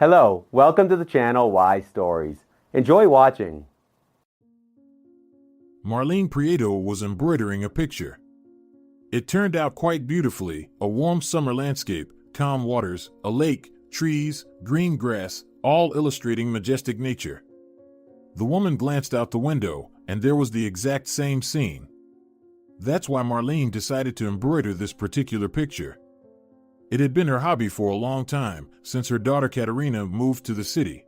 Hello, welcome to the channel Why Stories. Enjoy watching. Marlene Prieto was embroidering a picture. It turned out quite beautifully, a warm summer landscape, calm waters, a lake, trees, green grass, all illustrating majestic nature. The woman glanced out the window, and there was the exact same scene. That's why Marlene decided to embroider this particular picture. It had been her hobby for a long time, since her daughter Katerina moved to the city.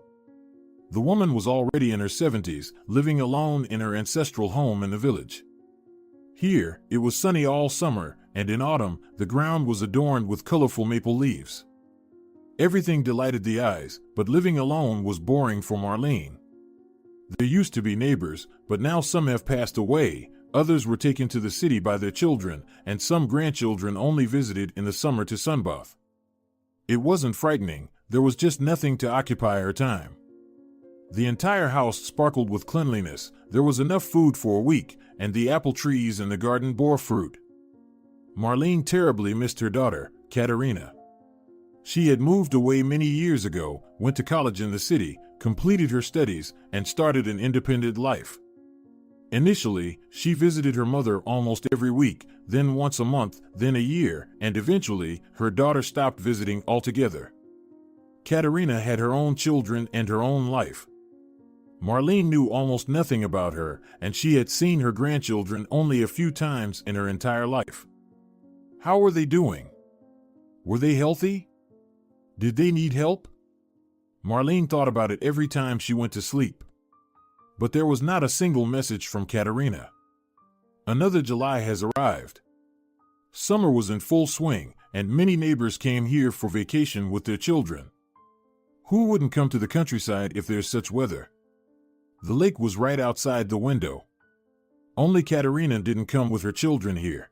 The woman was already in her 70s, living alone in her ancestral home in the village. Here, it was sunny all summer, and in autumn, the ground was adorned with colorful maple leaves. Everything delighted the eyes, but living alone was boring for Marlene. There used to be neighbors, but now some have passed away, others were taken to the city by their children, and some grandchildren only visited in the summer to sunbathe. It wasn't frightening, there was just nothing to occupy her time. The entire house sparkled with cleanliness, there was enough food for a week, and the apple trees in the garden bore fruit. Marlene terribly missed her daughter, Katerina. She had moved away many years ago, went to college in the city, completed her studies, and started an independent life. Initially, she visited her mother almost every week, then once a month, then a year, and eventually, her daughter stopped visiting altogether. Katerina had her own children and her own life. Marlene knew almost nothing about her, and she had seen her grandchildren only a few times in her entire life. How were they doing? Were they healthy? Did they need help? Marlene thought about it every time she went to sleep. But there was not a single message from Katerina. Another July has arrived. Summer was in full swing, and many neighbors came here for vacation with their children. Who wouldn't come to the countryside if there's such weather? The lake was right outside the window. Only Katerina didn't come with her children here.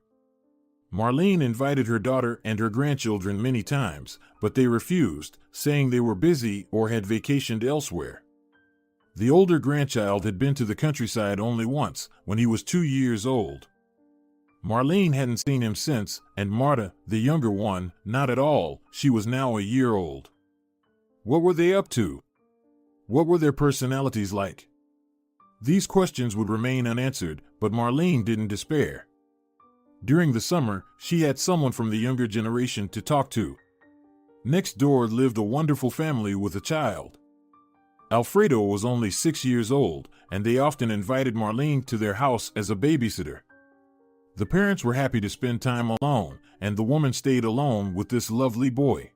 Marlene invited her daughter and her grandchildren many times, but they refused, saying they were busy or had vacationed elsewhere. The older grandchild had been to the countryside only once, when he was 2 years old. Marlene hadn't seen him since, and Marta, the younger one, not at all. She was now a year old. What were they up to? What were their personalities like? These questions would remain unanswered, but Marlene didn't despair. During the summer, she had someone from the younger generation to talk to. Next door lived a wonderful family with a child. Alfredo was only 6 years old, and they often invited Marlene to their house as a babysitter. The parents were happy to spend time alone, and the woman stayed alone with this lovely boy.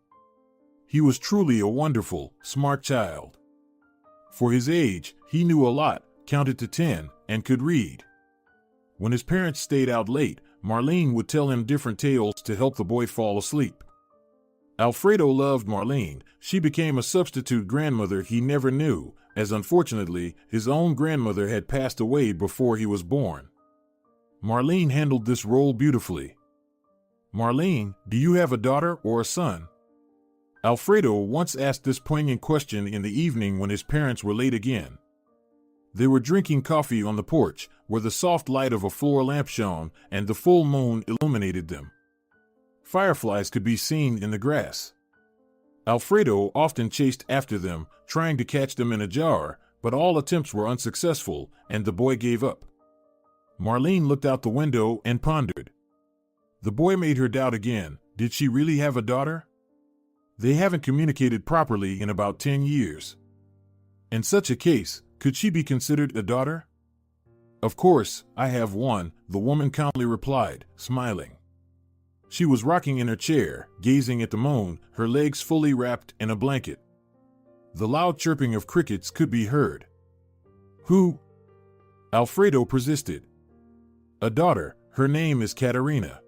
He was truly a wonderful, smart child. For his age, he knew a lot, counted to 10, and could read. When his parents stayed out late, Marlene would tell him different tales to help the boy fall asleep. Alfredo loved Marlene. She became a substitute grandmother he never knew, as unfortunately, his own grandmother had passed away before he was born. Marlene handled this role beautifully. Marlene, do you have a daughter or a son? Alfredo once asked this poignant question in the evening when his parents were late again. They were drinking coffee on the porch, where the soft light of a floor lamp shone, and the full moon illuminated them. Fireflies could be seen in the grass. Alfredo often chased after them, trying to catch them in a jar, but all attempts were unsuccessful, and the boy gave up. Marlene looked out the window and pondered. The boy made her doubt again. Did she really have a daughter? They haven't communicated properly in about 10 years. In such a case, could she be considered a daughter? Of course, I have one, the woman calmly replied, smiling. She was rocking in her chair, gazing at the moon, her legs fully wrapped in a blanket. The loud chirping of crickets could be heard. Who? Alfredo persisted. A daughter, her name is Katerina.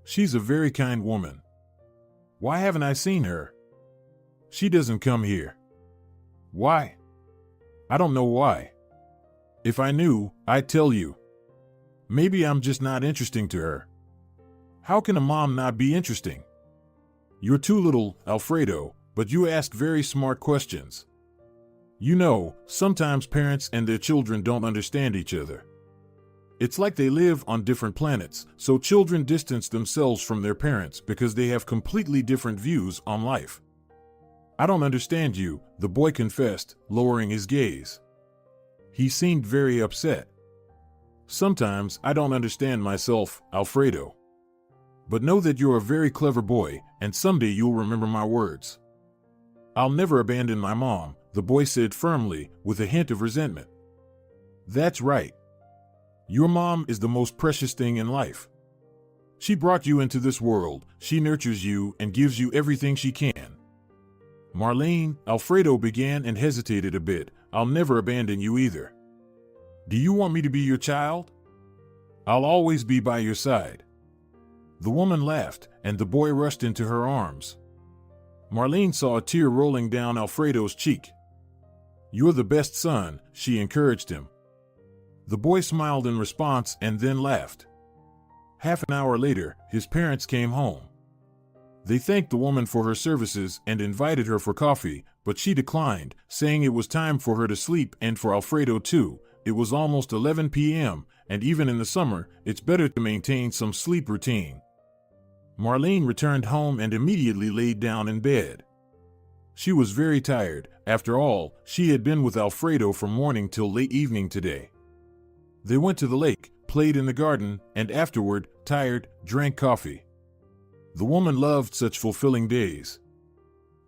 She's a very kind woman. Why haven't I seen her? She doesn't come here. Why? I don't know why. If I knew, I'd tell you. Maybe I'm just not interesting to her. How can a mom not be interesting? You're too little, Alfredo, but you ask very smart questions. You know, sometimes parents and their children don't understand each other. It's like they live on different planets, so children distance themselves from their parents because they have completely different views on life. I don't understand you, the boy confessed, lowering his gaze. He seemed very upset. Sometimes I don't understand myself, Alfredo. But know that you're a very clever boy, and someday you'll remember my words. I'll never abandon my mom, the boy said firmly, with a hint of resentment. That's right. Your mom is the most precious thing in life. She brought you into this world, she nurtures you and gives you everything she can. Marlene, Alfredo began and hesitated a bit. I'll never abandon you either. Do you want me to be your child? I'll always be by your side. The woman laughed, and the boy rushed into her arms. Marlene saw a tear rolling down Alfredo's cheek. You're the best son, she encouraged him. The boy smiled in response and then laughed. Half an hour later, his parents came home. They thanked the woman for her services and invited her for coffee, but she declined, saying it was time for her to sleep and for Alfredo too. It was almost 11 p.m., and even in the summer, it's better to maintain some sleep routine. Marlene returned home and immediately laid down in bed. She was very tired. After all, she had been with Alfredo from morning till late evening today. They went to the lake, played in the garden, and afterward, tired, drank coffee. The woman loved such fulfilling days.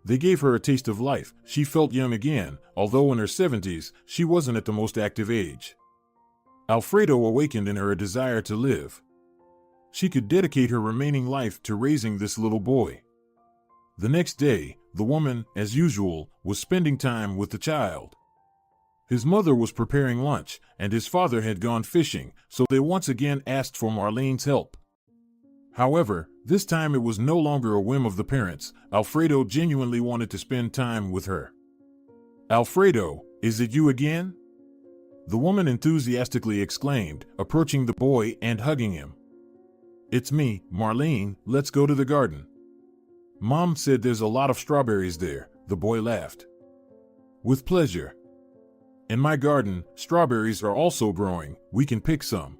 They gave her a taste of life. She felt young again, although in her 70s, she wasn't at the most active age. Alfredo awakened in her a desire to live. She could dedicate her remaining life to raising this little boy. The next day, the woman, as usual, was spending time with the child. His mother was preparing lunch, and his father had gone fishing, so they once again asked for Marlene's help. However, this time it was no longer a whim of the parents. Alfredo genuinely wanted to spend time with her. Alfredo, is it you again? The woman enthusiastically exclaimed, approaching the boy and hugging him. It's me, Marlene, let's go to the garden. Mom said there's a lot of strawberries there, the boy laughed. With pleasure. In my garden, strawberries are also growing, we can pick some.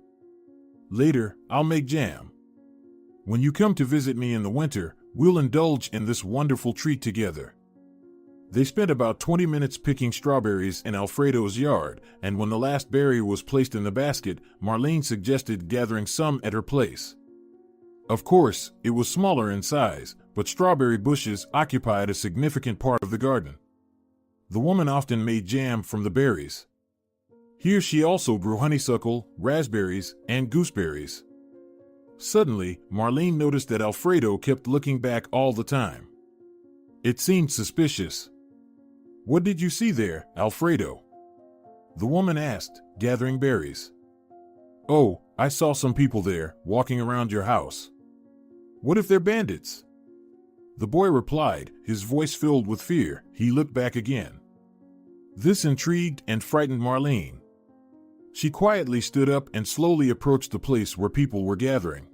Later, I'll make jam. When you come to visit me in the winter, we'll indulge in this wonderful treat together. They spent about 20 minutes picking strawberries in Alfredo's yard, and when the last berry was placed in the basket, Marlene suggested gathering some at her place. Of course, it was smaller in size, but strawberry bushes occupied a significant part of the garden. The woman often made jam from the berries. Here she also grew honeysuckle, raspberries, and gooseberries. Suddenly, Marlene noticed that Alfredo kept looking back all the time. It seemed suspicious. What did you see there, Alfredo? The woman asked, gathering berries. Oh, I saw some people there, walking around your house. What if they're bandits? The boy replied, his voice filled with fear. He looked back again. This intrigued and frightened Marlene. She quietly stood up and slowly approached the place where people were gathering.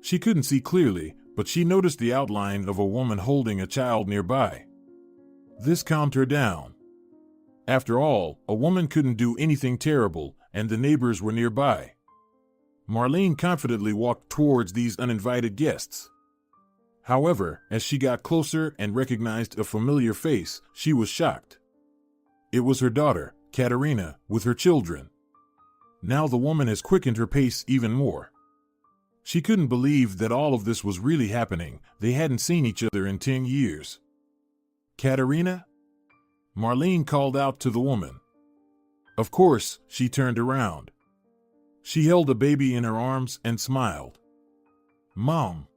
She couldn't see clearly, but she noticed the outline of a woman holding a child nearby. This calmed her down. After all, a woman couldn't do anything terrible, and the neighbors were nearby. Marlene confidently walked towards these uninvited guests. However, as she got closer and recognized a familiar face, she was shocked. It was her daughter, Katerina, with her children. Now the woman has quickened her pace even more. She couldn't believe that all of this was really happening. They hadn't seen each other in 10 years. Katerina? Marlene called out to the woman. Of course, she turned around. She held a baby in her arms and smiled. Mom!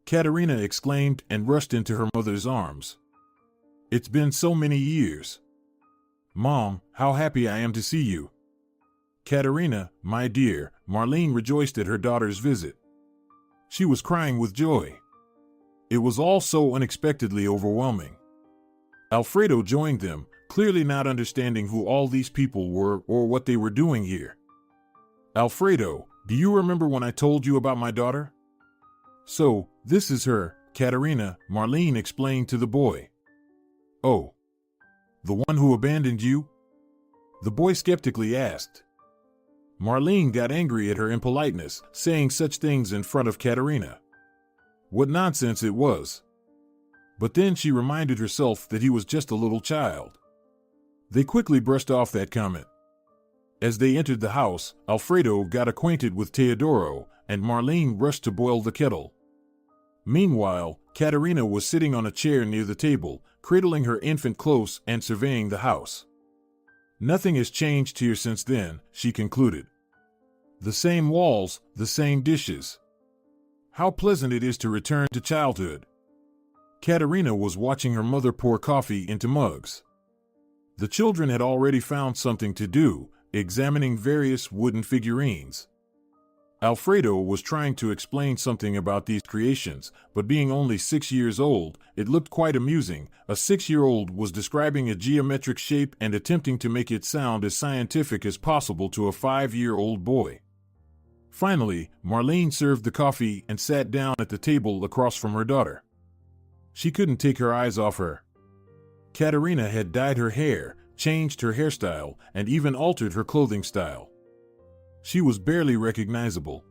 Katerina exclaimed and rushed into her mother's arms. It's been so many years. Mom, how happy I am to see you. Katerina, my dear, Marlene rejoiced at her daughter's visit. She was crying with joy. It was all so unexpectedly overwhelming. Alfredo joined them, clearly not understanding who all these people were or what they were doing here. Alfredo, do you remember when I told you about my daughter? So, this is her, Katerina, Marlene explained to the boy. Oh, the one who abandoned you? The boy skeptically asked. Marlene got angry at her impoliteness, saying such things in front of Katerina. What nonsense it was. But then she reminded herself that he was just a little child. They quickly brushed off that comment. As they entered the house, Alfredo got acquainted with Teodoro, and Marlene rushed to boil the kettle. Meanwhile, Katerina was sitting on a chair near the table, cradling her infant close and surveying the house. Nothing has changed here since then, she concluded. The same walls, the same dishes. How pleasant it is to return to childhood. Katerina was watching her mother pour coffee into mugs. The children had already found something to do, examining various wooden figurines. Alfredo was trying to explain something about these creations, but being only 6 years old, it looked quite amusing. A 6-year-old was describing a geometric shape and attempting to make it sound as scientific as possible to a 5-year-old boy. Finally, Marlene served the coffee and sat down at the table across from her daughter. She couldn't take her eyes off her. Katerina had dyed her hair, changed her hairstyle, and even altered her clothing style. She was barely recognizable.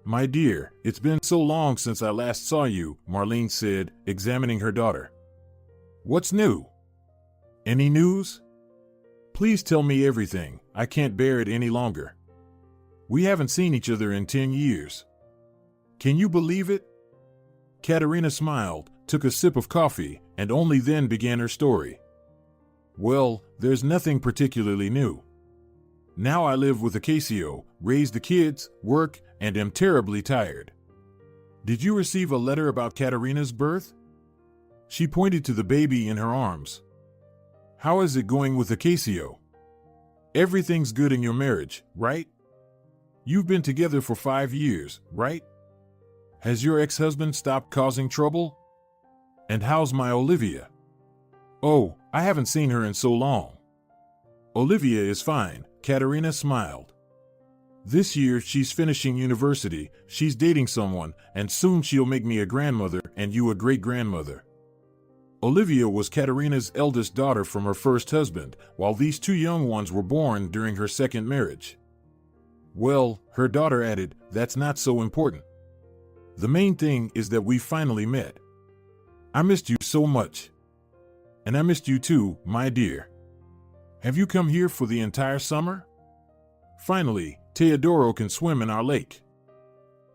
"My dear, it's been so long since I last saw you," Marlene said, examining her daughter. "What's new? Any news? Please tell me everything. I can't bear it any longer. We haven't seen each other in 10 years. Can you believe it?" Katerina smiled, took a sip of coffee, and only then began her story. "Well, there's nothing particularly new. Now I live with Acacio, raise the kids, work, and am terribly tired. Did you receive a letter about Katerina's birth?" She pointed to the baby in her arms. "How is it going with Acacio? Everything's good in your marriage, right? You've been together for 5 years, right? Has your ex-husband stopped causing trouble? And how's my Olivia? Oh, I haven't seen her in so long." "Olivia is fine," Katerina smiled. "This year she's finishing university, she's dating someone, and soon she'll make me a grandmother and you a great-grandmother." Olivia was Katerina's eldest daughter from her first husband, while these 2 young ones were born during her second marriage. "Well," her daughter added, "that's not so important. The main thing is that we finally met. I missed you so much. And I missed you too, my dear. Have you come here for the entire summer? Finally, Teodoro can swim in our lake."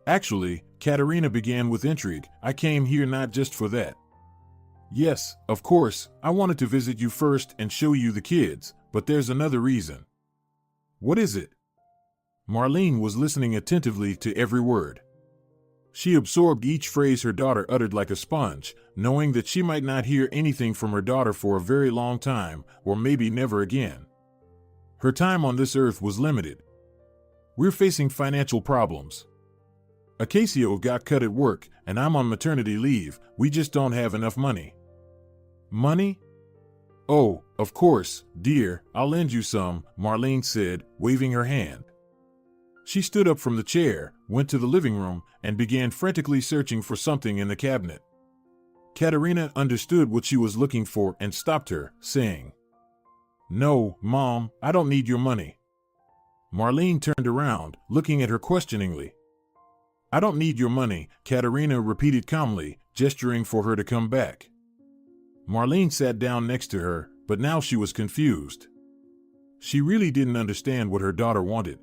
Actually, Katerina began with intrigue, "I came here not just for that. Yes, of course, I wanted to visit you first and show you the kids, but there's another reason." "What is it?" Marlene was listening attentively to every word. She absorbed each phrase her daughter uttered like a sponge, knowing that she might not hear anything from her daughter for a very long time, or maybe never again. Her time on this earth was limited. "We're facing financial problems. Acacio got cut at work, and I'm on maternity leave. We just don't have enough money." "Money? Oh, of course, dear, I'll lend you some," Marlene said, waving her hand. She stood up from the chair, went to the living room, and began frantically searching for something in the cabinet. Katerina understood what she was looking for and stopped her, saying, "No, Mom, I don't need your money." Marlene turned around, looking at her questioningly. "I don't need your money," Katerina repeated calmly, gesturing for her to come back. Marlene sat down next to her, but now she was confused. She really didn't understand what her daughter wanted.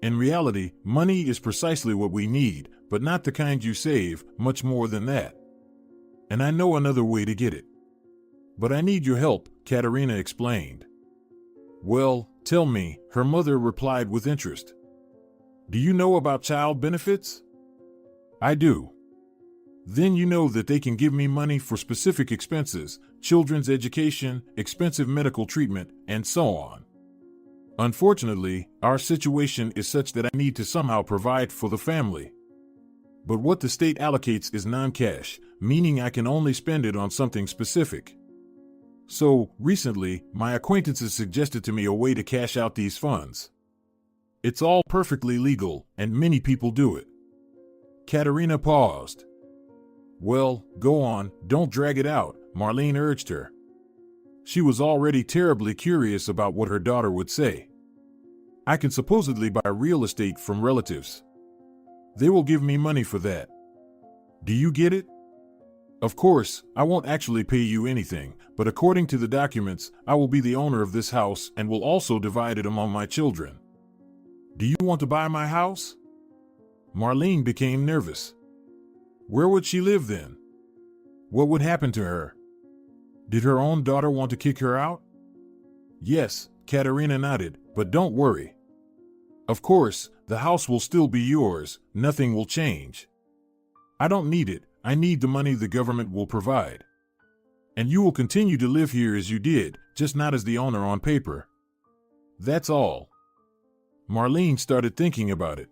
In reality, money is precisely what we need, but not the kind you save, much more than that. And I know another way to get it. But I need your help, Katerina explained. "Well, tell me," her mother replied with interest. "Do you know about child benefits?" "I do." "Then you know that they can give me money for specific expenses, children's education, expensive medical treatment, and so on. Unfortunately, our situation is such that I need to somehow provide for the family. But what the state allocates is non-cash, meaning I can only spend it on something specific. So, recently, my acquaintances suggested to me a way to cash out these funds. It's all perfectly legal, and many people do it." Katerina paused. "Well, go on, don't drag it out," Marlene urged her. She was already terribly curious about what her daughter would say. "I can supposedly buy real estate from relatives. They will give me money for that. Do you get it?" Of course, I won't actually pay you anything, but according to the documents, I will be the owner of this house and will also divide it among my children. Do you want to buy my house? Marlene became nervous. Where would she live then? What would happen to her? Did her own daughter want to kick her out? Yes, Katerina nodded, but don't worry. Of course, the house will still be yours, nothing will change. I don't need it, I need the money the government will provide. And you will continue to live here as you did, just not as the owner on paper. That's all. Marlene started thinking about it.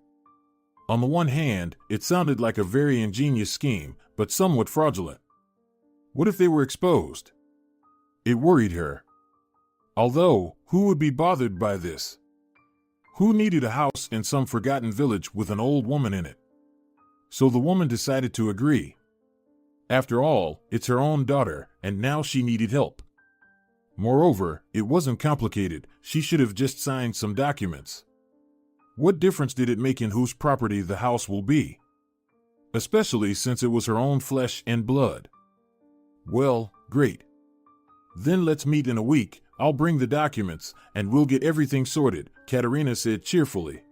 On the one hand, it sounded like a very ingenious scheme, but somewhat fraudulent. What if they were exposed? It worried her. Although, who would be bothered by this? Who needed a house in some forgotten village with an old woman in it? So the woman decided to agree. After all, it's her own daughter, and now she needed help. Moreover, it wasn't complicated, she should have just signed some documents. What difference did it make in whose property the house will be? Especially since it was her own flesh and blood. Well, great. Then let's meet in a week, I'll bring the documents, and we'll get everything sorted, Katerina said cheerfully.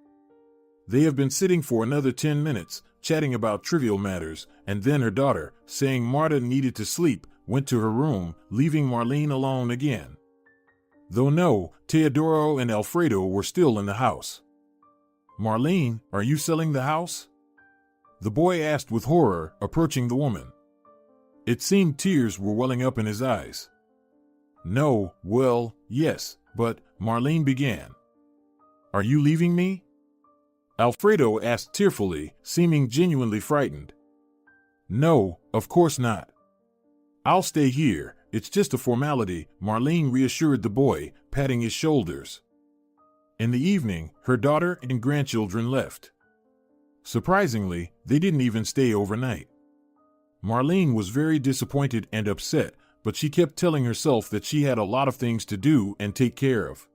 They have been sitting for another 10 minutes, chatting about trivial matters, and then her daughter, saying Marta needed to sleep, went to her room, leaving Marlene alone again. Though no, Teodoro and Alfredo were still in the house. Marlene, are you selling the house? The boy asked with horror, approaching the woman. It seemed tears were welling up in his eyes. No, well, yes, but, Marlene began. Are you leaving me? Alfredo asked tearfully, seeming genuinely frightened. No, of course not. I'll stay here, it's just a formality, Marlene reassured the boy, patting his shoulders. In the evening, her daughter and grandchildren left. Surprisingly, they didn't even stay overnight. Marlene was very disappointed and upset, but she kept telling herself that she had a lot of things to do and take care of.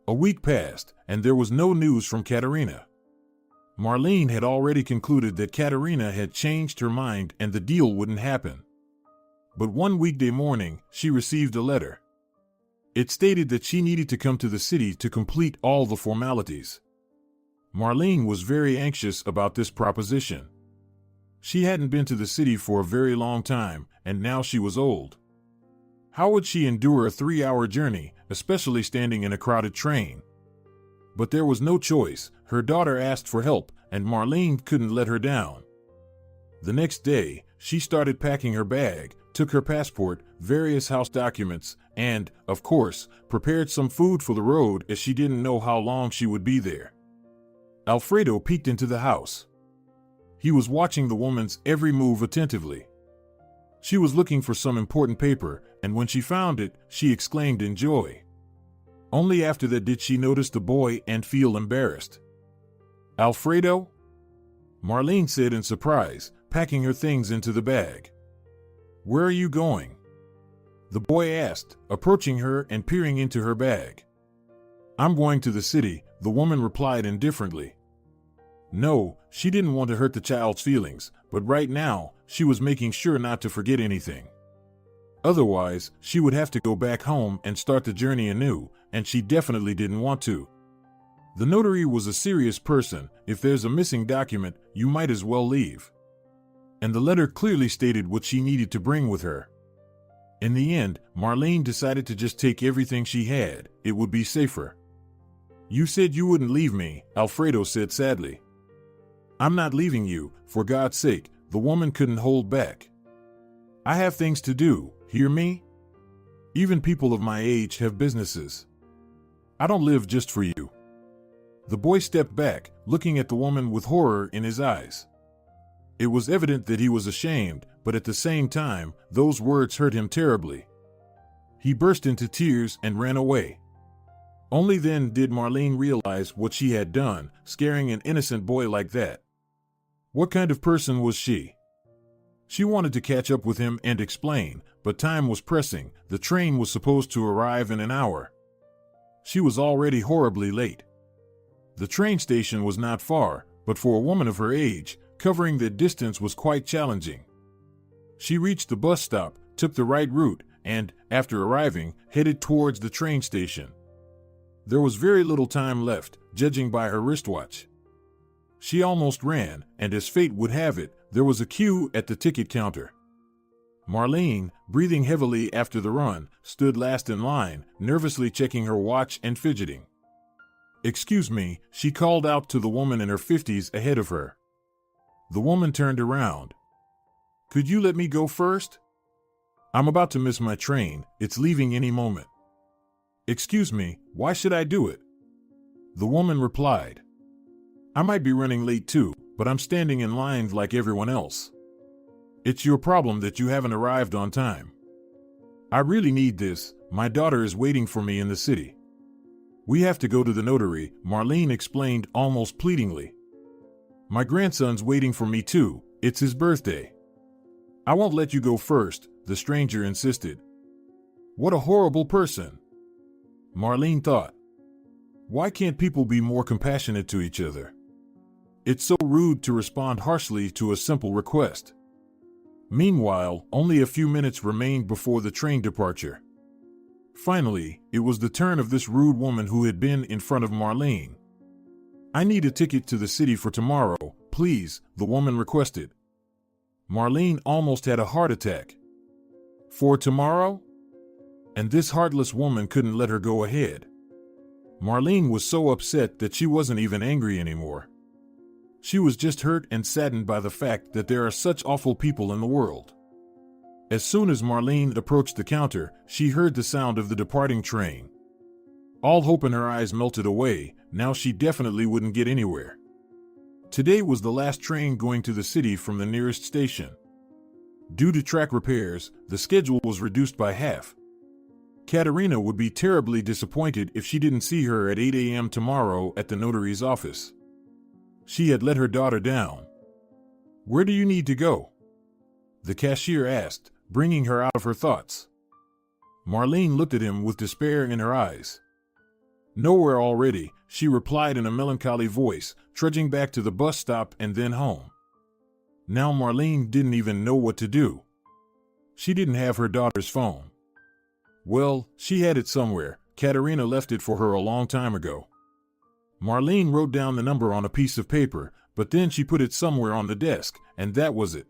A week passed, and there was no news from Katerina. Marlene had already concluded that Katerina had changed her mind and the deal wouldn't happen. But one weekday morning, she received a letter. It stated that she needed to come to the city to complete all the formalities. Marlene was very anxious about this proposition. She hadn't been to the city for a very long time, and now she was old. How would she endure a 3-hour journey, especially standing in a crowded train? But there was no choice, her daughter asked for help, and Marlene couldn't let her down. The next day, she started packing her bag, took her passport, various house documents, and, of course, prepared some food for the road as she didn't know how long she would be there. Alfredo peeked into the house. He was watching the woman's every move attentively. She was looking for some important paper, and when she found it, she exclaimed in joy. Only after that did she notice the boy and feel embarrassed. Alfredo? Marlene said in surprise, packing her things into the bag. Where are you going? The boy asked, approaching her and peering into her bag. I'm going to the city, the woman replied indifferently. No, she didn't want to hurt the child's feelings, but right now, she was making sure not to forget anything. Otherwise, she would have to go back home and start the journey anew, and she definitely didn't want to. The notary was a serious person. If there's a missing document, you might as well leave. And the letter clearly stated what she needed to bring with her. In the end, Marlene decided to just take everything she had. It would be safer. You said you wouldn't leave me, Alfredo said sadly. I'm not leaving you, for God's sake, the woman couldn't hold back. I have things to do, hear me? Even people of my age have businesses. I don't live just for you. The boy stepped back, looking at the woman with horror in his eyes. It was evident that he was ashamed, but at the same time, those words hurt him terribly. He burst into tears and ran away. Only then did Marlene realize what she had done, scaring an innocent boy like that. What kind of person was she? She wanted to catch up with him and explain, but time was pressing. The train was supposed to arrive in an hour. She was already horribly late. The train station was not far, but for a woman of her age, covering that distance was quite challenging. She reached the bus stop, took the right route, and, after arriving, headed towards the train station. There was very little time left, judging by her wristwatch. She almost ran, and as fate would have it, there was a queue at the ticket counter. Marlene, breathing heavily after the run, stood last in line, nervously checking her watch and fidgeting. "Excuse me," she called out to the woman in her 50s ahead of her. The woman turned around. "Could you let me go first? I'm about to miss my train, it's leaving any moment." "Excuse me, why should I do it?" The woman replied. "I might be running late too, but I'm standing in line like everyone else. It's your problem that you haven't arrived on time. I really need this, my daughter is waiting for me in the city. We have to go to the notary," Marlene explained almost pleadingly. "My grandson's waiting for me too, it's his birthday." "I won't let you go first," the stranger insisted. What a horrible person, Marlene thought. Why can't people be more compassionate to each other? It's so rude to respond harshly to a simple request. Meanwhile, only a few minutes remained before the train departure. Finally, it was the turn of this rude woman who had been in front of Marlene. "I need a ticket to the city for tomorrow, please," the woman requested. Marlene almost had a heart attack. For tomorrow? And this heartless woman couldn't let her go ahead. Marlene was so upset that she wasn't even angry anymore. She was just hurt and saddened by the fact that there are such awful people in the world. As soon as Marlene approached the counter, she heard the sound of the departing train. All hope in her eyes melted away. Now she definitely wouldn't get anywhere. Today was the last train going to the city from the nearest station. Due to track repairs, the schedule was reduced by half. Katerina would be terribly disappointed if she didn't see her at 8 a.m. tomorrow at the notary's office. She had let her daughter down. "Where do you need to go?" the cashier asked, bringing her out of her thoughts. Marlene looked at him with despair in her eyes. "Nowhere already," she replied in a melancholy voice, trudging back to the bus stop and then home. Now Marlene didn't even know what to do. She didn't have her daughter's phone. Well, she had it somewhere. Katerina left it for her a long time ago. Marlene wrote down the number on a piece of paper, but then she put it somewhere on the desk, and that was it.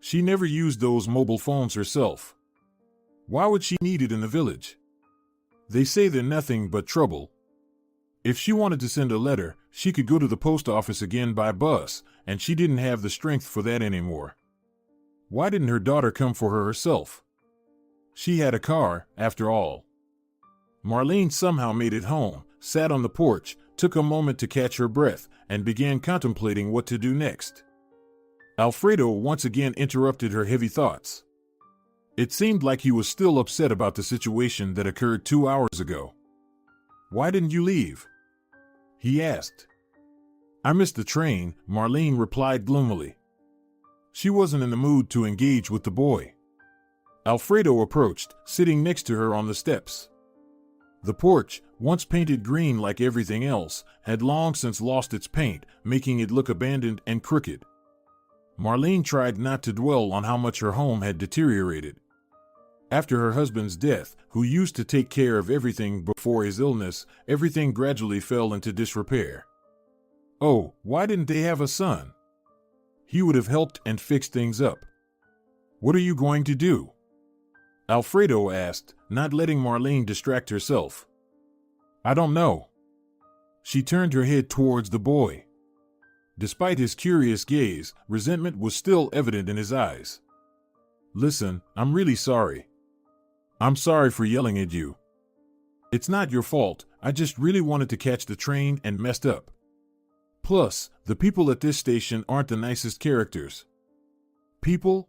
She never used those mobile phones herself. Why would she need it in the village? They say they're nothing but trouble. If she wanted to send a letter, she could go to the post office again by bus, and she didn't have the strength for that anymore. Why didn't her daughter come for her herself? She had a car, after all. Marlene somehow made it home, sat on the porch, took a moment to catch her breath, and began contemplating what to do next. Alfredo once again interrupted her heavy thoughts. It seemed like he was still upset about the situation that occurred 2 hours ago. "Why didn't you leave?" he asked. "I missed the train," Marlene replied gloomily. She wasn't in the mood to engage with the boy. Alfredo approached, sitting next to her on the steps. The porch, once painted green like everything else, had long since lost its paint, making it look abandoned and crooked. Marlene tried not to dwell on how much her home had deteriorated. After her husband's death, who used to take care of everything before his illness, everything gradually fell into disrepair. Oh, why didn't they have a son? He would have helped and fixed things up. "What are you going to do?" Alfredo asked, not letting Marlene distract herself. "I don't know." She turned her head towards the boy. Despite his curious gaze, resentment was still evident in his eyes. "Listen, I'm really sorry. I'm sorry for yelling at you. It's not your fault, I just really wanted to catch the train and messed up. Plus, the people at this station aren't the nicest characters." "People?"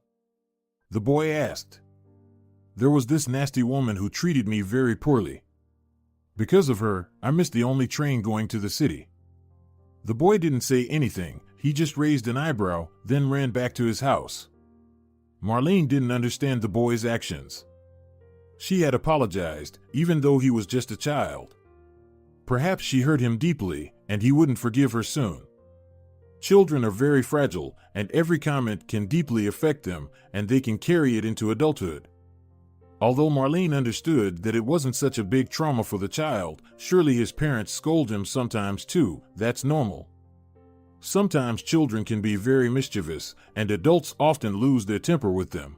the boy asked. "There was this nasty woman who treated me very poorly. Because of her, I missed the only train going to the city." The boy didn't say anything, he just raised an eyebrow, then ran back to his house. Marlene didn't understand the boy's actions. She had apologized, even though he was just a child. Perhaps she hurt him deeply, and he wouldn't forgive her soon. Children are very fragile, and every comment can deeply affect them, and they can carry it into adulthood. Although Marlene understood that it wasn't such a big trauma for the child, surely his parents scold him sometimes too. That's normal. Sometimes children can be very mischievous, and adults often lose their temper with them.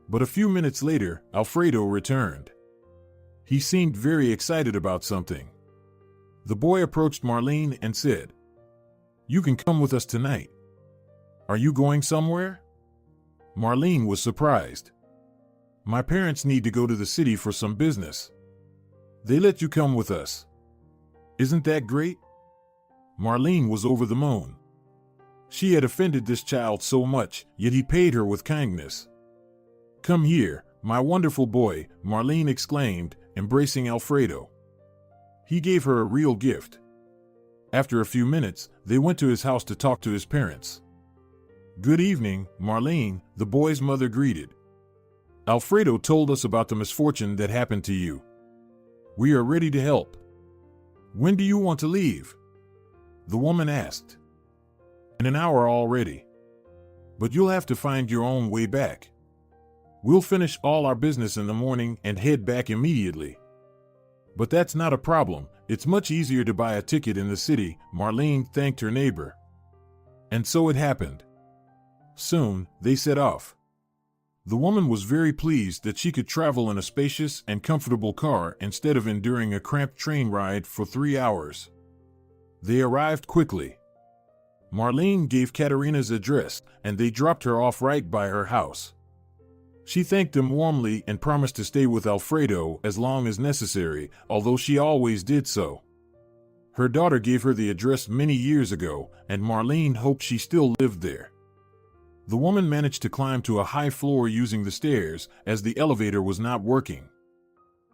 But a few minutes later, Alfredo returned. He seemed very excited about something. The boy approached Marlene and said, "You can come with us tonight. Are you going somewhere?" Marlene was surprised. "My parents need to go to the city for some business. They let you come with us. Isn't that great?" Marlene was over the moon. She had offended this child so much, yet he paid her with kindness. "Come here, my wonderful boy," Marlene exclaimed, embracing Alfredo. He gave her a real gift. After a few minutes, they went to his house to talk to his parents. "Good evening, Marlene," the boy's mother greeted. "Alfredo told us about the misfortune that happened to you. We are ready to help. When do you want to leave?" the woman asked. "In an hour already. But you'll have to find your own way back. We'll finish all our business in the morning and head back immediately." "But that's not a problem. It's much easier to buy a ticket in the city," Marlene thanked her neighbor. And so it happened. Soon, they set off. The woman was very pleased that she could travel in a spacious and comfortable car instead of enduring a cramped train ride for 3 hours. They arrived quickly. Marlene gave Katerina's address, and they dropped her off right by her house. She thanked them warmly and promised to stay with Alfredo as long as necessary, although she always did so. Her daughter gave her the address many years ago, and Marlene hoped she still lived there. The woman managed to climb to a high floor using the stairs, as the elevator was not working.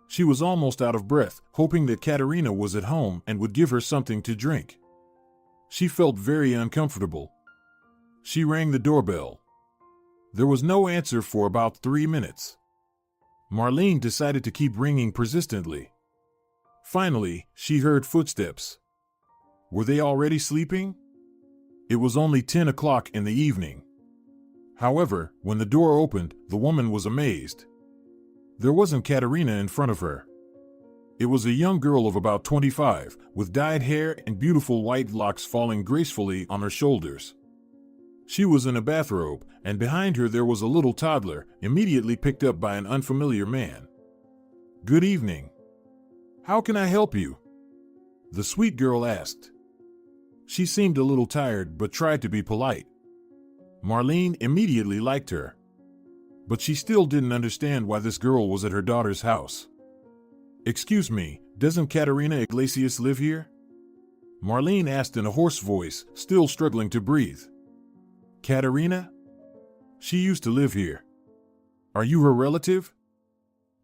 She was almost out of breath, hoping that Katerina was at home and would give her something to drink. She felt very uncomfortable. She rang the doorbell. There was no answer for about 3 minutes. Marlene decided to keep ringing persistently. Finally, she heard footsteps. Were they already sleeping? It was only 10 o'clock in the evening. However, when the door opened, the woman was amazed. There wasn't Katerina in front of her. It was a young girl of about 25, with dyed hair and beautiful white locks falling gracefully on her shoulders. She was in a bathrobe, and behind her there was a little toddler, immediately picked up by an unfamiliar man. "Good evening. How can I help you?" the sweet girl asked. She seemed a little tired but tried to be polite. Marlene immediately liked her. But she still didn't understand why this girl was at her daughter's house. "Excuse me, doesn't Katerina Iglesias live here?" Marlene asked in a hoarse voice, still struggling to breathe. "Katerina? She used to live here. Are you her relative?"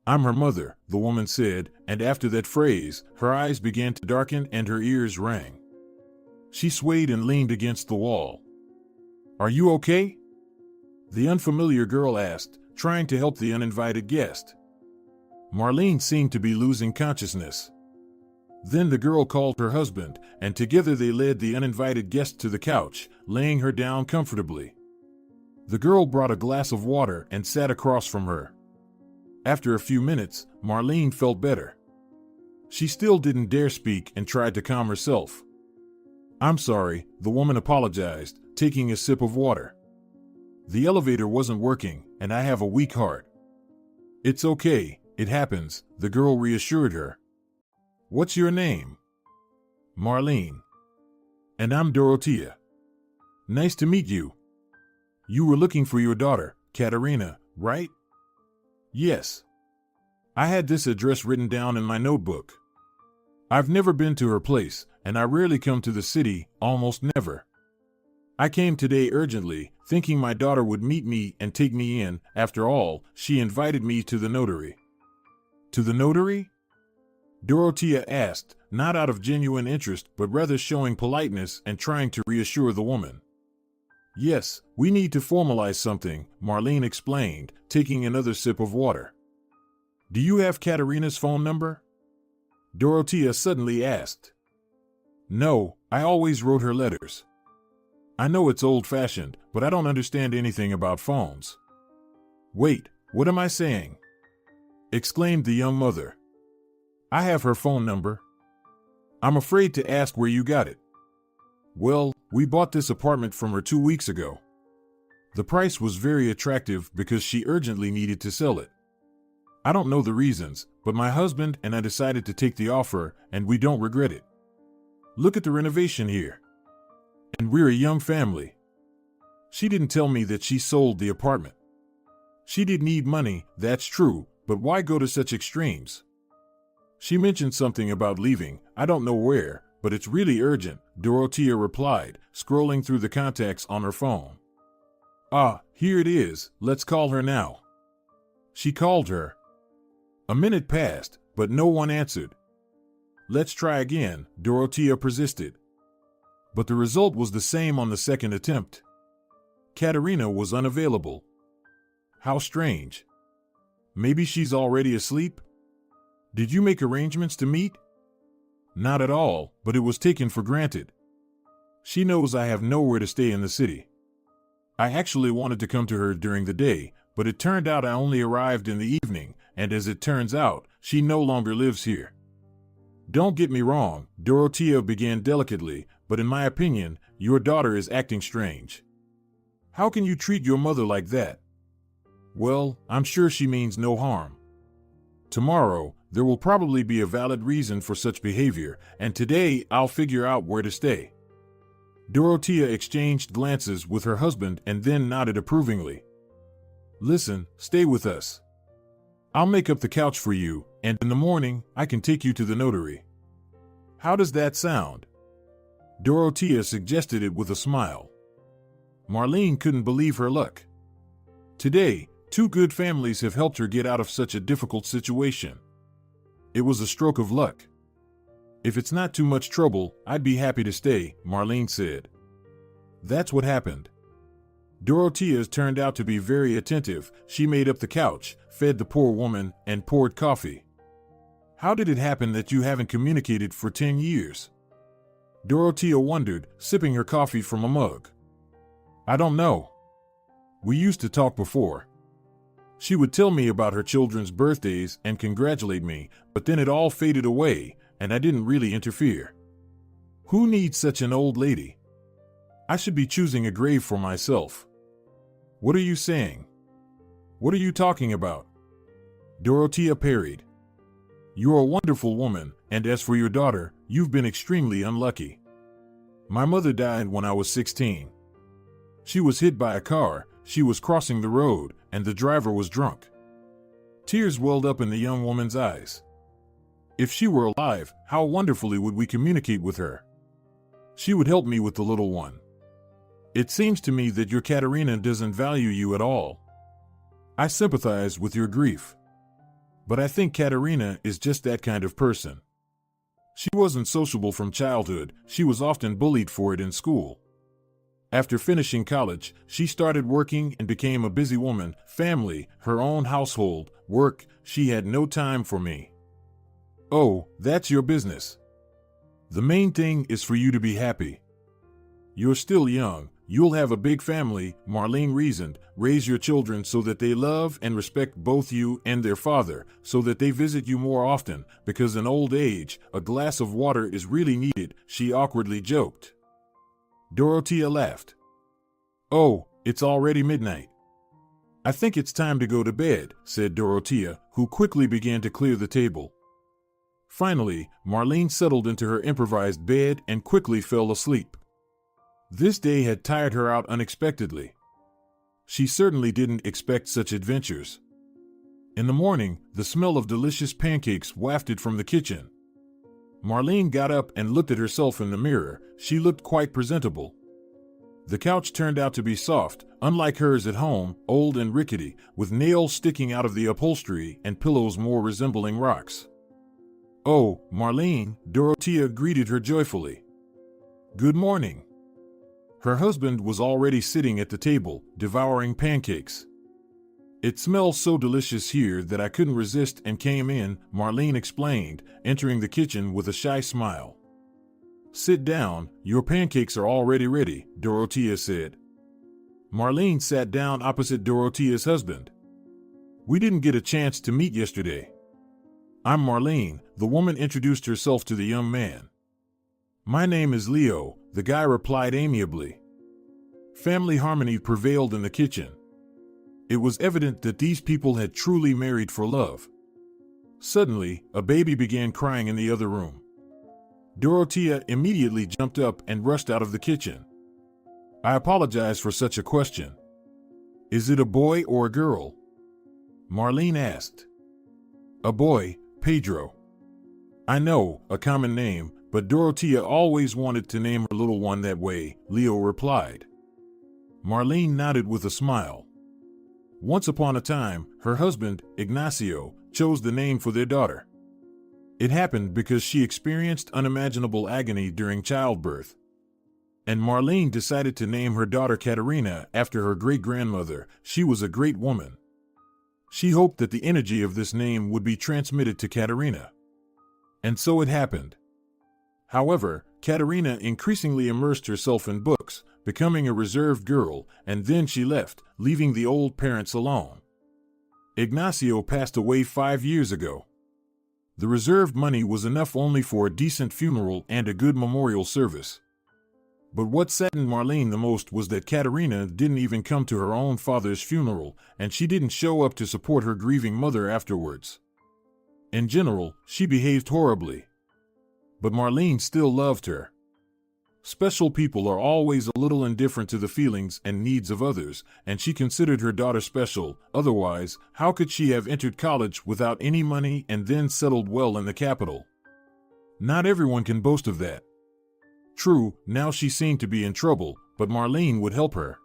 "I'm her mother," the woman said, and after that phrase, her eyes began to darken and her ears rang. She swayed and leaned against the wall. "Are you okay?" the unfamiliar girl asked, trying to help the uninvited guest. Marlene seemed to be losing consciousness. Then the girl called her husband, and together they led the uninvited guest to the couch, laying her down comfortably. The girl brought a glass of water and sat across from her. After a few minutes, Marlene felt better. She still didn't dare speak and tried to calm herself. "I'm sorry," the woman apologized, taking a sip of water. "The elevator wasn't working, and I have a weak heart." "It's okay, it happens," the girl reassured her. "What's your name?" "Marlene." "And I'm Dorothea. Nice to meet you. You were looking for your daughter, Katerina, right?" "Yes. I had this address written down in my notebook. I've never been to her place, and I rarely come to the city, almost never. I came today urgently, thinking my daughter would meet me and take me in. After all, she invited me to the notary." "To the notary?" Dorothea asked, not out of genuine interest but rather showing politeness and trying to reassure the woman. "Yes, we need to formalize something," Marlene explained, taking another sip of water. "Do you have Katerina's phone number?" Dorothea suddenly asked. "No, I always wrote her letters." I know it's old-fashioned, but I don't understand anything about phones. Wait, what am I saying? Exclaimed the young mother. I have her phone number. I'm afraid to ask where you got it. Well, we bought this apartment from her 2 weeks ago. The price was very attractive because she urgently needed to sell it. I don't know the reasons, but my husband and I decided to take the offer, and we don't regret it. Look at the renovation here. And we're a young family. She didn't tell me that she sold the apartment. She did need money, that's true, but why go to such extremes? She mentioned something about leaving, I don't know where, but it's really urgent, Dorothea replied, scrolling through the contacts on her phone. Ah, here it is, let's call her now. She called her. A minute passed, but no one answered. Let's try again, Dorothea persisted. But the result was the same on the second attempt. Katerina was unavailable. How strange. Maybe she's already asleep? Did you make arrangements to meet? Not at all, but it was taken for granted. She knows I have nowhere to stay in the city. I actually wanted to come to her during the day, but it turned out I only arrived in the evening, and as it turns out, she no longer lives here. Don't get me wrong, Dorothea began delicately, but in my opinion, your daughter is acting strange. How can you treat your mother like that? Well, I'm sure she means no harm. Tomorrow, there will probably be a valid reason for such behavior, and today I'll figure out where to stay. Dorothea exchanged glances with her husband and then nodded approvingly. Listen, stay with us. I'll make up the couch for you, and in the morning, I can take you to the notary. How does that sound? Dorothea suggested it with a smile. Marlene couldn't believe her luck. Today, 2 good families have helped her get out of such a difficult situation. It was a stroke of luck. If it's not too much trouble, I'd be happy to stay, Marlene said. That's what happened. Dorothea turned out to be very attentive. She made up the couch, fed the poor woman, and poured coffee. How did it happen that you haven't communicated for 10 years? Dorothea wondered, sipping her coffee from a mug. I don't know. We used to talk before. She would tell me about her children's birthdays and congratulate me, but then it all faded away, and I didn't really interfere. Who needs such an old lady? I should be choosing a grave for myself. What are you saying? What are you talking about? Dorothea parried. You're a wonderful woman, and as for your daughter, you've been extremely unlucky. My mother died when I was 16. She was hit by a car, she was crossing the road, and the driver was drunk. Tears welled up in the young woman's eyes. If she were alive, how wonderfully would we communicate with her? She would help me with the little one. It seems to me that your Katerina doesn't value you at all. I sympathize with your grief. But I think Katerina is just that kind of person. She wasn't sociable from childhood, she was often bullied for it in school. After finishing college, she started working and became a busy woman, family, her own household, work, she had no time for me. Oh, that's your business. The main thing is for you to be happy. You're still young, you'll have a big family, Marlene reasoned, raise your children so that they love and respect both you and their father, so that they visit you more often, because in old age, a glass of water is really needed, she awkwardly joked. Dorothea laughed. Oh, it's already midnight. I think it's time to go to bed, said Dorothea, who quickly began to clear the table. Finally, Marlene settled into her improvised bed and quickly fell asleep. This day had tired her out unexpectedly. She certainly didn't expect such adventures. In the morning, the smell of delicious pancakes wafted from the kitchen. Marlene got up and looked at herself in the mirror. She looked quite presentable. The couch turned out to be soft, unlike hers at home, old and rickety, with nails sticking out of the upholstery and pillows more resembling rocks. Oh, Marlene, Dorothea greeted her joyfully. Good morning. Her husband was already sitting at the table, devouring pancakes. It smells so delicious here that I couldn't resist and came in, Marlene explained, entering the kitchen with a shy smile. Sit down, your pancakes are already ready, Dorothea said. Marlene sat down opposite Dorothea's husband. We didn't get a chance to meet yesterday. I'm Marlene, the woman introduced herself to the young man. My name is Leo, the guy replied amiably. Family harmony prevailed in the kitchen. It was evident that these people had truly married for love. Suddenly, a baby began crying in the other room. Dorothea immediately jumped up and rushed out of the kitchen. I apologize for such a question. Is it a boy or a girl? Marlene asked. A boy, Pedro. I know, a common name, but Dorothea always wanted to name her little one that way, Leo replied. Marlene nodded with a smile. Once upon a time, her husband, Ignacio, chose the name for their daughter. It happened because she experienced unimaginable agony during childbirth. And Marlene decided to name her daughter Caterina after her great-grandmother. She was a great woman. She hoped that the energy of this name would be transmitted to Caterina. And so it happened. However, Caterina increasingly immersed herself in books, becoming a reserved girl, and then she left, leaving the old parents alone. Ignacio passed away 5 years ago. The reserved money was enough only for a decent funeral and a good memorial service. But what saddened Marlene the most was that Caterina didn't even come to her own father's funeral, and she didn't show up to support her grieving mother afterwards. In general, she behaved horribly. But Marlene still loved her. Special people are always a little indifferent to the feelings and needs of others, and she considered her daughter special. Otherwise, how could she have entered college without any money and then settled well in the capital? Not everyone can boast of that. True, now she seemed to be in trouble, but Marlene would help her.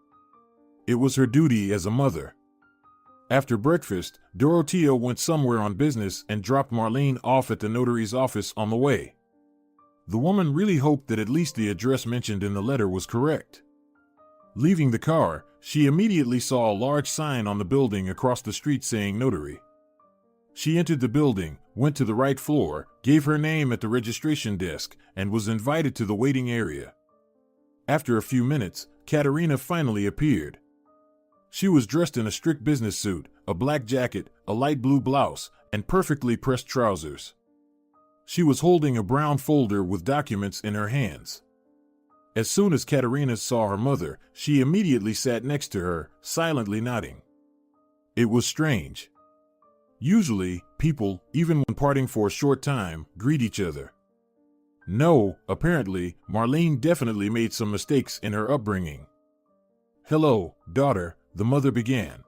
It was her duty as a mother. After breakfast, Dorothea went somewhere on business and dropped Marlene off at the notary's office on the way. The woman really hoped that at least the address mentioned in the letter was correct. Leaving the car, she immediately saw a large sign on the building across the street saying notary. She entered the building, went to the right floor, gave her name at the registration desk, and was invited to the waiting area. After a few minutes, Caterina finally appeared. She was dressed in a strict business suit, a black jacket, a light blue blouse, and perfectly pressed trousers. She was holding a brown folder with documents in her hands. As soon as Caterina saw her mother, she immediately sat next to her, silently nodding. It was strange. Usually, people, even when parting for a short time, greet each other. No, apparently, Marlene definitely made some mistakes in her upbringing. Hello, daughter, the mother began.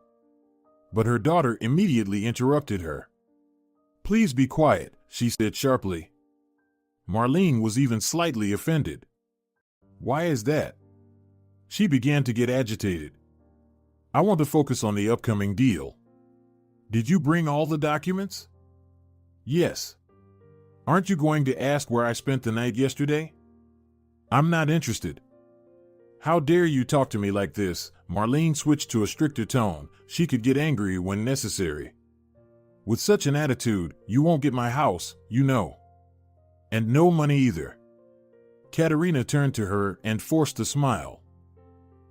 But her daughter immediately interrupted her. Please be quiet, she said sharply. Marlene was even slightly offended. Why is that? She began to get agitated. I want to focus on the upcoming deal. Did you bring all the documents? Yes. Aren't you going to ask where I spent the night yesterday? I'm not interested. How dare you talk to me like this? Marlene switched to a stricter tone. She could get angry when necessary. With such an attitude, you won't get my house, you know. And no money either. Caterina turned to her and forced a smile.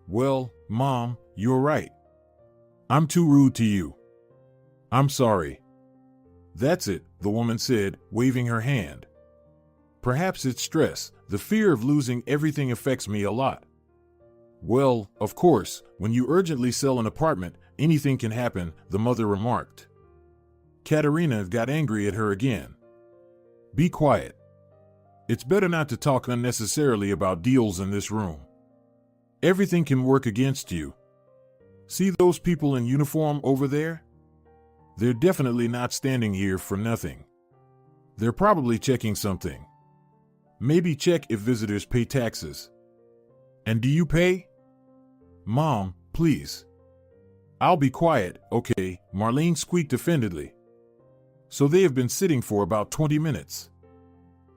Well, Mom, you're right. I'm too rude to you. I'm sorry. That's it, the woman said, waving her hand. Perhaps it's stress. The fear of losing everything affects me a lot. Well, of course, when you urgently sell an apartment, anything can happen, the mother remarked. Caterina got angry at her again. Be quiet. It's better not to talk unnecessarily about deals in this room. Everything can work against you. See those people in uniform over there? They're definitely not standing here for nothing. They're probably checking something. Maybe check if visitors pay taxes. And do you pay? Mom, please. I'll be quiet, okay, Marlene squeaked offendedly. So they have been sitting for about 20 minutes.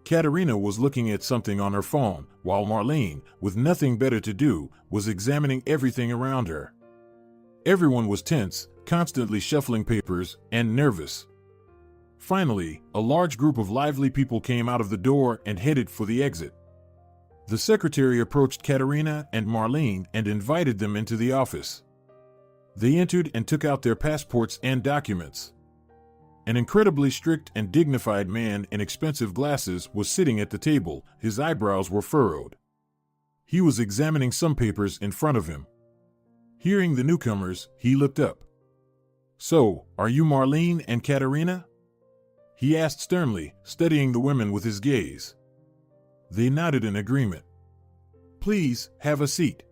Caterina was looking at something on her phone, while Marlene, with nothing better to do, was examining everything around her. Everyone was tense, constantly shuffling papers, and nervous. Finally, a large group of lively people came out of the door and headed for the exit. The secretary approached Katerina and Marlene and invited them into the office. They entered and took out their passports and documents. An incredibly strict and dignified man in expensive glasses was sitting at the table. His eyebrows were furrowed. He was examining some papers in front of him. Hearing the newcomers, he looked up. "So, are you Marlene and Katerina?" he asked sternly, studying the women with his gaze. They nodded in agreement. "Please, have a seat."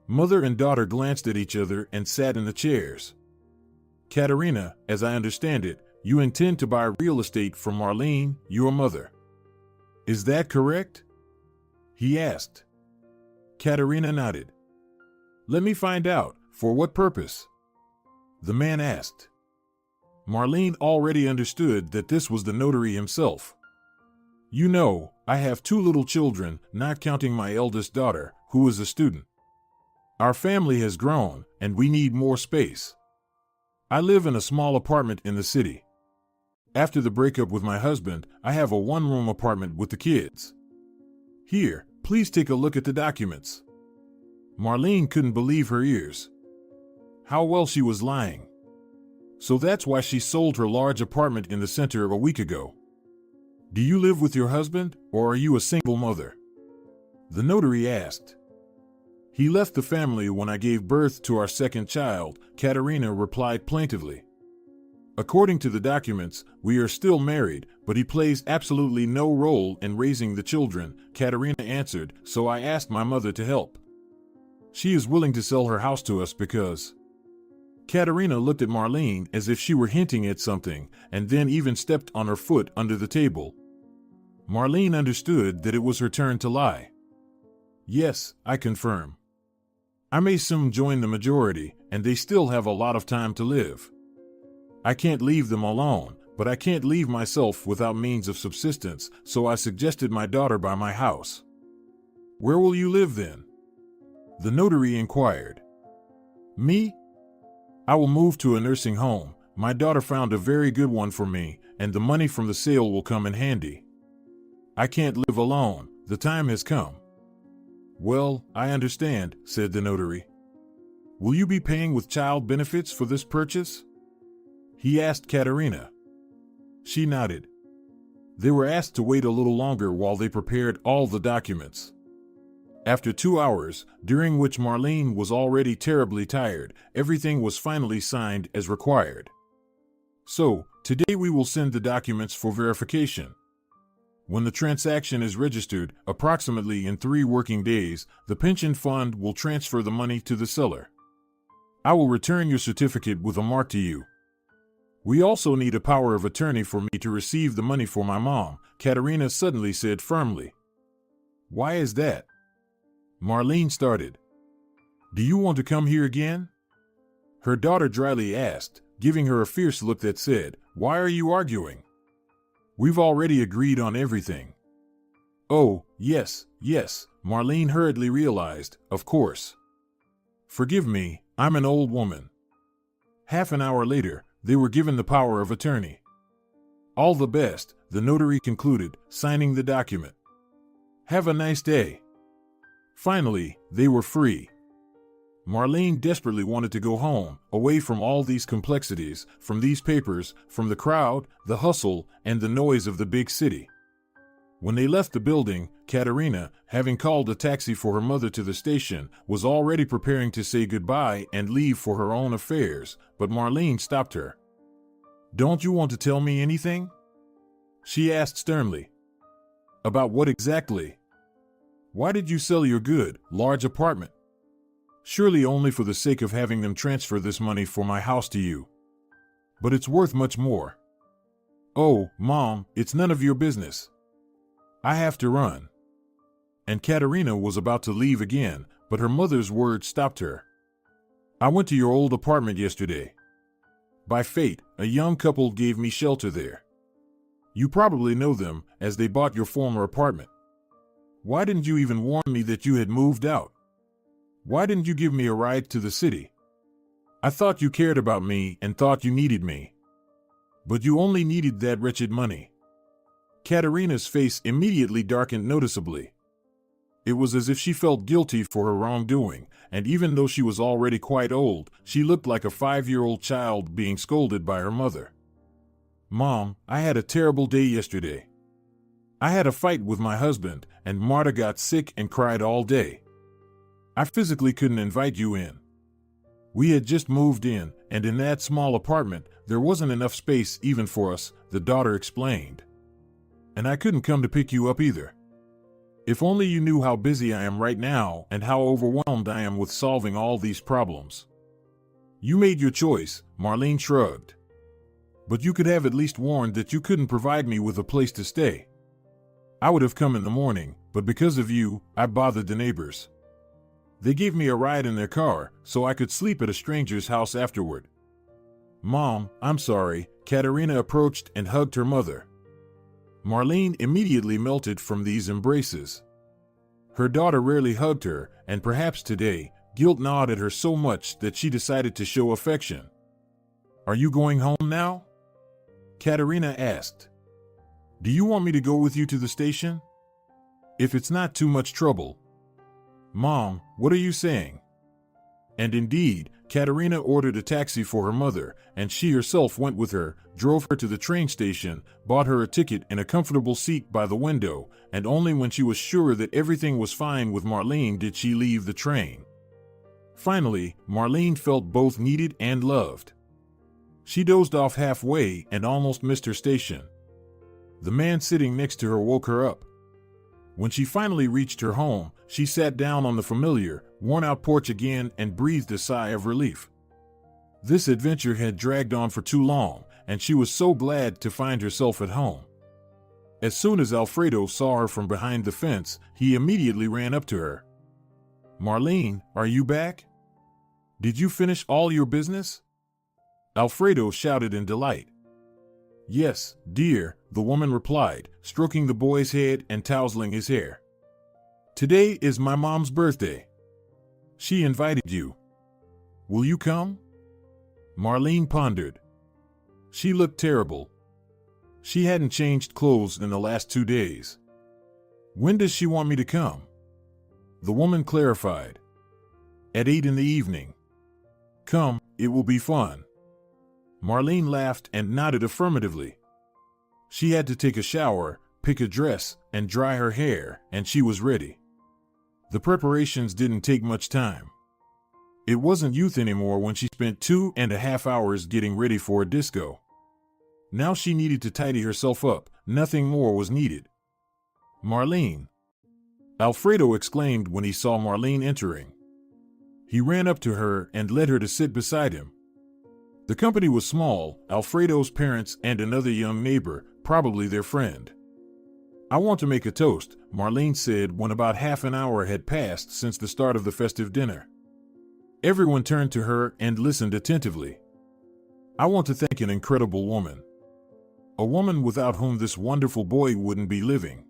Mother and daughter glanced at each other and sat in the chairs. "Katerina, as I understand it, you intend to buy real estate from Marlene, your mother. Is that correct?" he asked. Katerina nodded. "Let me find out, for what purpose?" the man asked. Marlene already understood that this was the notary himself. "You know, I have 2 little children, not counting my eldest daughter, who is a student. Our family has grown, and we need more space. I live in a small apartment in the city. After the breakup with my husband, I have a 1-room apartment with the kids. Here, please take a look at the documents." Marlene couldn't believe her ears. How well she was lying. So that's why she sold her large apartment in the center a week ago. "Do you live with your husband, or are you a single mother?" the notary asked. "He left the family when I gave birth to our second child," Katerina replied plaintively. "According to the documents, we are still married, but he plays absolutely no role in raising the children," Katerina answered, "so I asked my mother to help. She is willing to sell her house to us because—" Katerina looked at Marlene as if she were hinting at something, and then even stepped on her foot under the table. Marlene understood that it was her turn to lie. "Yes, I confirm. I may soon join the majority, and they still have a lot of time to live. I can't leave them alone, but I can't leave myself without means of subsistence, so I suggested my daughter buy my house." "Where will you live then?" the notary inquired. "Me? I will move to a nursing home. My daughter found a very good one for me, and the money from the sale will come in handy. I can't live alone. The time has come." "Well, I understand," said the notary. "Will you be paying with child benefits for this purchase?" he asked Katerina. She nodded. They were asked to wait a little longer while they prepared all the documents. After 2 hours, during which Marlene was already terribly tired, everything was finally signed as required. "So, today we will send the documents for verification. When the transaction is registered, approximately in 3 working days, the pension fund will transfer the money to the seller. I will return your certificate with a mark to you. We also need a power of attorney for me to receive the money for my mom," Katerina suddenly said firmly. "Why is that?" Marlene started. "Do you want to come here again?" her daughter dryly asked, giving her a fierce look that said, "Why are you arguing? We've already agreed on everything." "Oh, yes, Marlene hurriedly realized, "of course. Forgive me, I'm an old woman." Half an hour later, they were given the power of attorney. "All the best," the notary concluded, signing the document. "Have a nice day." Finally, they were free. Marlene desperately wanted to go home, away from all these complexities, from these papers, from the crowd, the hustle, and the noise of the big city. When they left the building, Katerina, having called a taxi for her mother to the station, was already preparing to say goodbye and leave for her own affairs, but Marlene stopped her. "Don't you want to tell me anything?" she asked sternly. "About what exactly? Why did you sell your good, large apartment? Surely only for the sake of having them transfer this money for my house to you. But it's worth much more." "Oh, Mom, it's none of your business. I have to run." And Katerina was about to leave again, but her mother's words stopped her. "I went to your old apartment yesterday. By fate, a young couple gave me shelter there. You probably know them, as they bought your former apartment. Why didn't you even warn me that you had moved out? Why didn't you give me a ride to the city? I thought you cared about me and thought you needed me. But you only needed that wretched money." Katerina's face immediately darkened noticeably. It was as if she felt guilty for her wrongdoing, and even though she was already quite old, she looked like a 5-year-old child being scolded by her mother. "Mom, I had a terrible day yesterday. I had a fight with my husband, and Marta got sick and cried all day. I physically couldn't invite you in. We had just moved in, and in that small apartment, there wasn't enough space even for us," the daughter explained. "And I couldn't come to pick you up either. If only you knew how busy I am right now and how overwhelmed I am with solving all these problems." "You made your choice," Marlene shrugged. "But you could have at least warned that you couldn't provide me with a place to stay. I would have come in the morning, but because of you, I bothered the neighbors. They gave me a ride in their car so I could sleep at a stranger's house afterward." "Mom, I'm sorry," Katerina approached and hugged her mother. Marlene immediately melted from these embraces. Her daughter rarely hugged her, and perhaps today, guilt gnawed at her so much that she decided to show affection. "Are you going home now?" Katerina asked. "Do you want me to go with you to the station? If it's not too much trouble." "Mom, what are you saying?" And indeed, Katerina ordered a taxi for her mother, and she herself went with her, drove her to the train station, bought her a ticket in a comfortable seat by the window, and only when she was sure that everything was fine with Marlene did she leave the train. Finally, Marlene felt both needed and loved. She dozed off halfway and almost missed her station. The man sitting next to her woke her up. When she finally reached her home, she sat down on the familiar, worn-out porch again and breathed a sigh of relief. This adventure had dragged on for too long, and she was so glad to find herself at home. As soon as Alfredo saw her from behind the fence, he immediately ran up to her. "Marlene, are you back? Did you finish all your business?" Alfredo shouted in delight. "Yes, dear," the woman replied, stroking the boy's head and tousling his hair. "Today is my mom's birthday. She invited you. Will you come?" Marlene pondered. She looked terrible. She hadn't changed clothes in the last 2 days. "When does she want me to come?" The woman clarified. "At 8 in the evening. Come, it will be fun." Marlene laughed and nodded affirmatively. She had to take a shower, pick a dress, and dry her hair, and she was ready. The preparations didn't take much time. It wasn't youth anymore when she spent 2.5 hours getting ready for a disco. Now she needed to tidy herself up, nothing more was needed. "Marlene!" Alfredo exclaimed when he saw Marlene entering. He ran up to her and led her to sit beside him. The company was small, Alfredo's parents and another young neighbor, probably their friend. "I want to make a toast," Marlene said when about half an hour had passed since the start of the festive dinner. Everyone turned to her and listened attentively. "I want to thank an incredible woman. A woman without whom this wonderful boy wouldn't be living.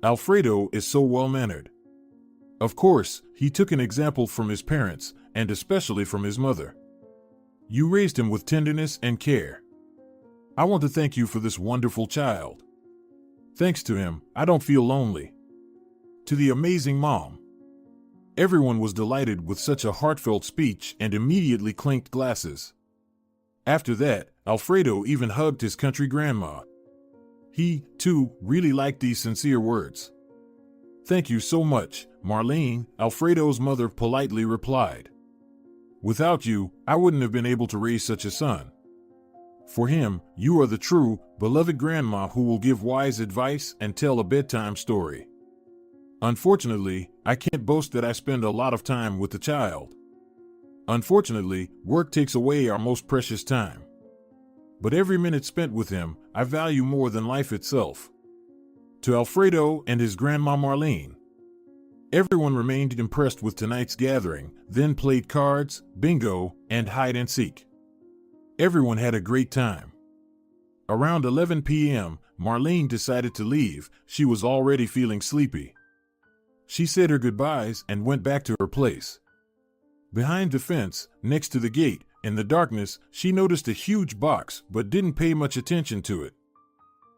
Alfredo is so well-mannered. Of course, he took an example from his parents, and especially from his mother. You raised him with tenderness and care. I want to thank you for this wonderful child. Thanks to him, I don't feel lonely. To the amazing mom." Everyone was delighted with such a heartfelt speech and immediately clinked glasses. After that, Alfredo even hugged his country grandma. He, too, really liked these sincere words. "Thank you so much, Marlene," Alfredo's mother politely replied. "Without you, I wouldn't have been able to raise such a son. For him, you are the true, beloved grandma who will give wise advice and tell a bedtime story. Unfortunately, I can't boast that I spend a lot of time with the child. Unfortunately, work takes away our most precious time. But every minute spent with him, I value more than life itself." To Alfredo and his grandma Marlene. Everyone remained impressed with tonight's gathering, then played cards, bingo, and hide and seek. Everyone had a great time. Around 11 p.m., Marlene decided to leave. She was already feeling sleepy. She said her goodbyes and went back to her place. Behind the fence, next to the gate, in the darkness, she noticed a huge box but didn't pay much attention to it.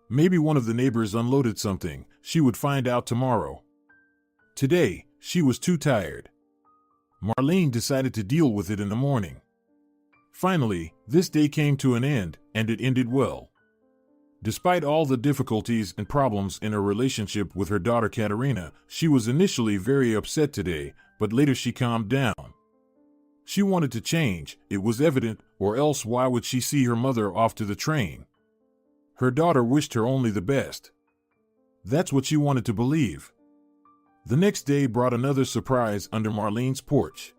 Maybe one of the neighbors unloaded something. She would find out tomorrow. Today, she was too tired. Marlene decided to deal with it in the morning. Finally, this day came to an end, and it ended well. Despite all the difficulties and problems in her relationship with her daughter Katerina, she was initially very upset today, but later she calmed down. She wanted to change, it was evident, or else why would she see her mother off to the train? Her daughter wished her only the best. That's what she wanted to believe. The next day brought another surprise under Marlene's porch.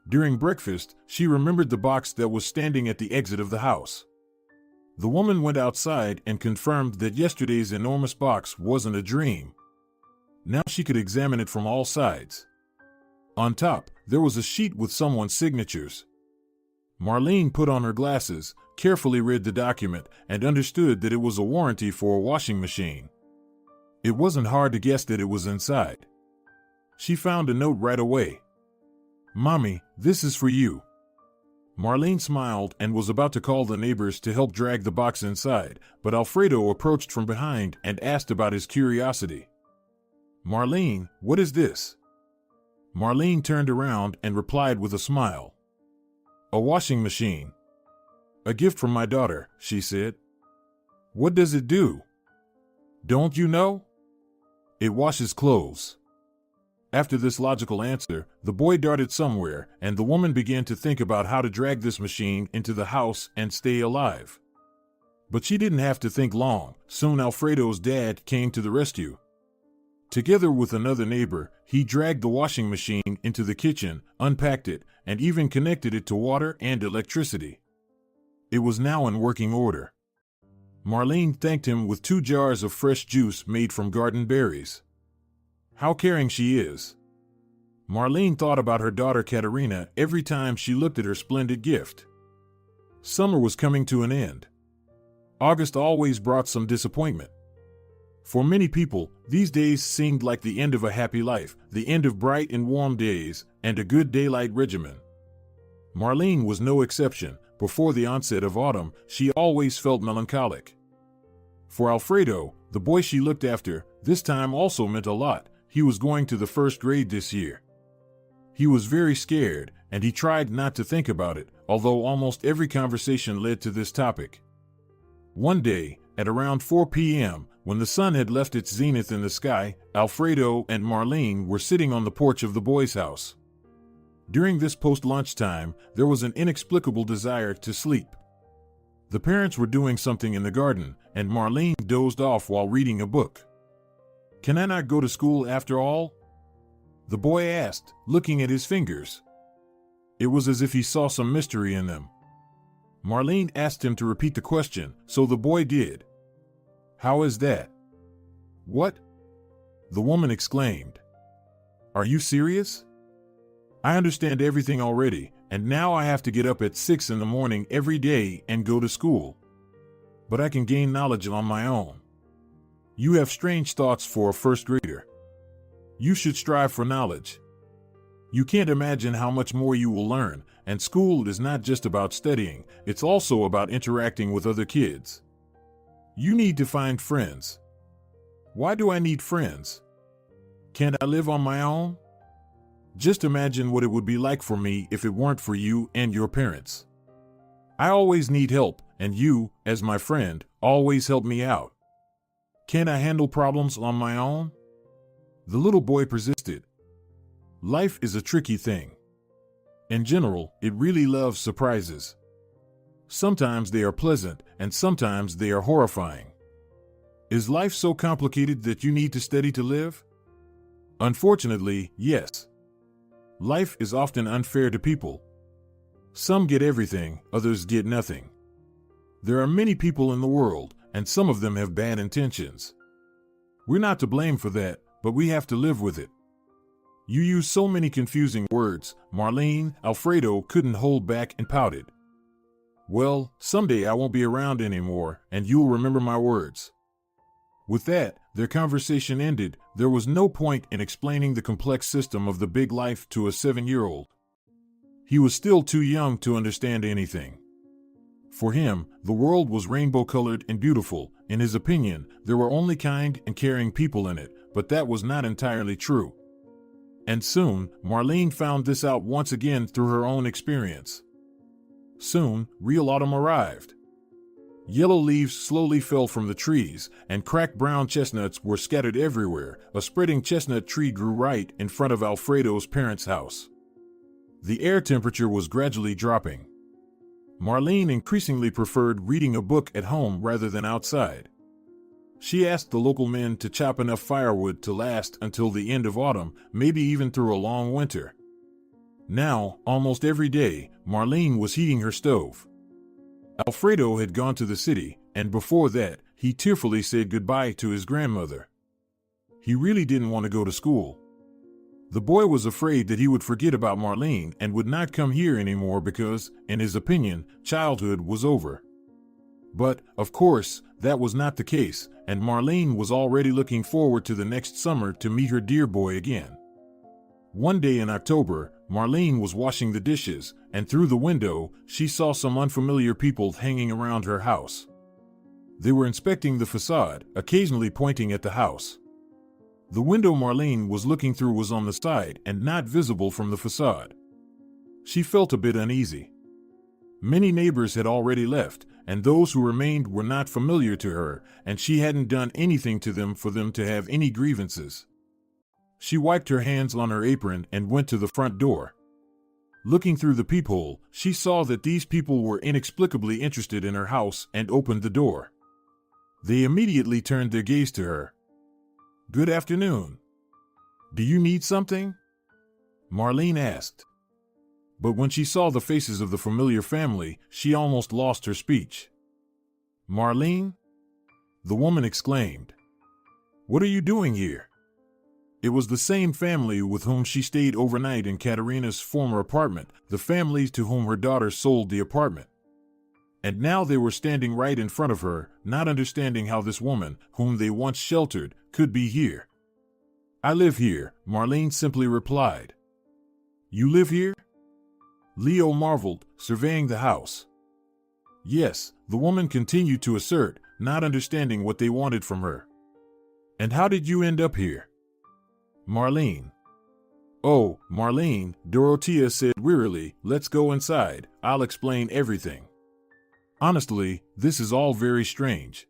During breakfast, she remembered the box that was standing at the exit of the house. The woman went outside and confirmed that yesterday's enormous box wasn't a dream. Now she could examine it from all sides. On top, there was a sheet with someone's signatures. Marlene put on her glasses, carefully read the document, and understood that it was a warranty for a washing machine. It wasn't hard to guess that it was inside. She found a note right away. "Mommy, this is for you." Marlene smiled and was about to call the neighbors to help drag the box inside, but Alfredo approached from behind and asked about his curiosity. "Marlene, what is this?" Marlene turned around and replied with a smile. "A washing machine. A gift from my daughter," she said. "What does it do?" "Don't you know?" "It washes clothes." After this logical answer, the boy darted somewhere, and the woman began to think about how to drag this machine into the house and stay alive. But she didn't have to think long. Soon Alfredo's dad came to the rescue. Together with another neighbor, he dragged the washing machine into the kitchen, unpacked it, and even connected it to water and electricity. It was now in working order. Marlene thanked him with 2 jars of fresh juice made from garden berries. How caring she is. Marlene thought about her daughter Katerina every time she looked at her splendid gift. Summer was coming to an end. August always brought some disappointment. For many people, these days seemed like the end of a happy life, the end of bright and warm days, and a good daylight regimen. Marlene was no exception. Before the onset of autumn, she always felt melancholic. For Alfredo, the boy she looked after, this time also meant a lot. He was going to the 1st grade this year. He was very scared, and he tried not to think about it, although almost every conversation led to this topic. One day, at around 4 p.m., when the sun had left its zenith in the sky, Alfredo and Marlene were sitting on the porch of the boys' house. During this post-lunch time, there was an inexplicable desire to sleep. The parents were doing something in the garden, and Marlene dozed off while reading a book. "Can I not go to school after all?" the boy asked, looking at his fingers. It was as if he saw some mystery in them. Marlene asked him to repeat the question, so the boy did. "How is that?" "What?" the woman exclaimed. "Are you serious? I understand everything already, and now I have to get up at 6 in the morning every day and go to school. But I can gain knowledge on my own. You have strange thoughts for a 1st grader. You should strive for knowledge. You can't imagine how much more you will learn, and school is not just about studying, it's also about interacting with other kids. You need to find friends." "Why do I need friends? Can't I live on my own? Just imagine what it would be like for me if it weren't for you and your parents. I always need help, and you, as my friend, always help me out. Can't I handle problems on my own?" The little boy persisted. Life is a tricky thing. In general, it really loves surprises. Sometimes they are pleasant, and sometimes they are horrifying. Is life so complicated that you need to study to live? Unfortunately, yes. Life is often unfair to people. Some get everything, others get nothing. There are many people in the world, and some of them have bad intentions. We're not to blame for that, but we have to live with it. You use so many confusing words, Marlene. Alfredo couldn't hold back and pouted. "Well, someday I won't be around anymore, and you'll remember my words." With that, their conversation ended. There was no point in explaining the complex system of the big life to a 7-year-old. He was still too young to understand anything. For him, the world was rainbow-colored and beautiful. In his opinion, there were only kind and caring people in it, but that was not entirely true. And soon, Marlene found this out once again through her own experience. Soon, real autumn arrived. Yellow leaves slowly fell from the trees, and cracked brown chestnuts were scattered everywhere. A spreading chestnut tree grew right in front of Alfredo's parents' house. The air temperature was gradually dropping. Marlene increasingly preferred reading a book at home rather than outside. She asked the local men to chop enough firewood to last until the end of autumn, maybe even through a long winter. Now, almost every day, Marlene was heating her stove. Alfredo had gone to the city, and before that, he tearfully said goodbye to his grandmother. He really didn't want to go to school. The boy was afraid that he would forget about Marlene and would not come here anymore because, in his opinion, childhood was over. But, of course, that was not the case, and Marlene was already looking forward to the next summer to meet her dear boy again. One day in October, Marlene was washing the dishes, and through the window, she saw some unfamiliar people hanging around her house. They were inspecting the facade, occasionally pointing at the house. The window Marlene was looking through was on the side and not visible from the facade. She felt a bit uneasy. Many neighbors had already left, and those who remained were not familiar to her, and she hadn't done anything to them for them to have any grievances. She wiped her hands on her apron and went to the front door. Looking through the peephole, she saw that these people were inexplicably interested in her house and opened the door. They immediately turned their gaze to her. "Good afternoon. Do you need something?" Marlene asked. But when she saw the faces of the familiar family, she almost lost her speech. "Marlene?" the woman exclaimed. "What are you doing here?" It was the same family with whom she stayed overnight in Katerina's former apartment, the family to whom her daughter sold the apartment. And now they were standing right in front of her, not understanding how this woman, whom they once sheltered, could be here. "I live here," Marlene simply replied. "You live here?" Leo marveled, surveying the house. "Yes," the woman continued to assert, not understanding what they wanted from her. "And how did you end up here?" Marlene. "Oh, Marlene," Dorothea said wearily, "let's go inside, I'll explain everything. Honestly, this is all very strange."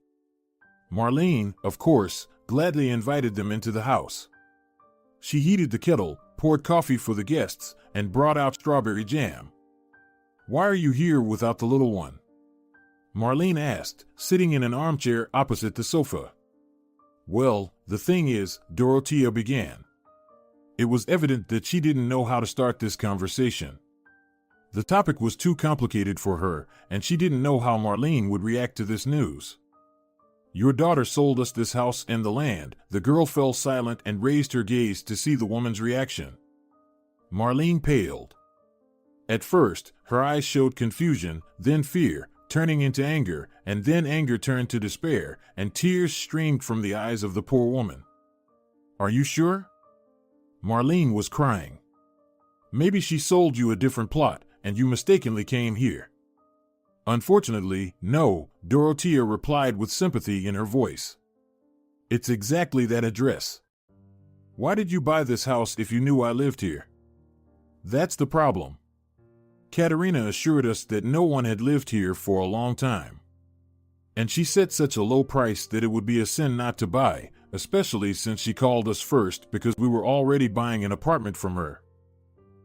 Marlene, of course, gladly invited them into the house. She heated the kettle, poured coffee for the guests, and brought out strawberry jam. "Why are you here without the little one?" Marlene asked, sitting in an armchair opposite the sofa. "Well, the thing is," Dorothea began. It was evident that she didn't know how to start this conversation. The topic was too complicated for her, and she didn't know how Marlene would react to this news. "Your daughter sold us this house and the land." The girl fell silent and raised her gaze to see the woman's reaction. Marlene paled. At first, her eyes showed confusion, then fear, turning into anger, and then anger turned to despair, and tears streamed from the eyes of the poor woman. "Are you sure?" Marlene was crying. "Maybe she sold you a different plot, and you mistakenly came here." "Unfortunately, no," Dorothea replied with sympathy in her voice. "It's exactly that address. Why did you buy this house if you knew I lived here?" "That's the problem. Katerina assured us that no one had lived here for a long time. And she set such a low price that it would be a sin not to buy, especially since she called us first because we were already buying an apartment from her.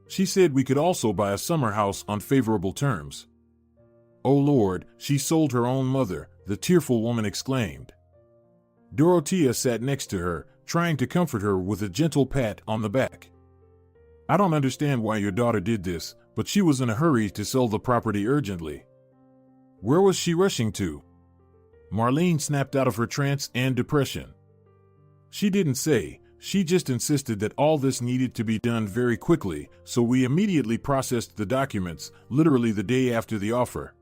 She said we could also buy a summer house on favorable terms." "Oh Lord, she sold her own mother," the tearful woman exclaimed. Dorothea sat next to her, trying to comfort her with a gentle pat on the back. "I don't understand why your daughter did this, but she was in a hurry to sell the property urgently." "Where was she rushing to?" Marlene snapped out of her trance and depression. "She didn't say, she just insisted that all this needed to be done very quickly, so we immediately processed the documents, literally the day after the offer.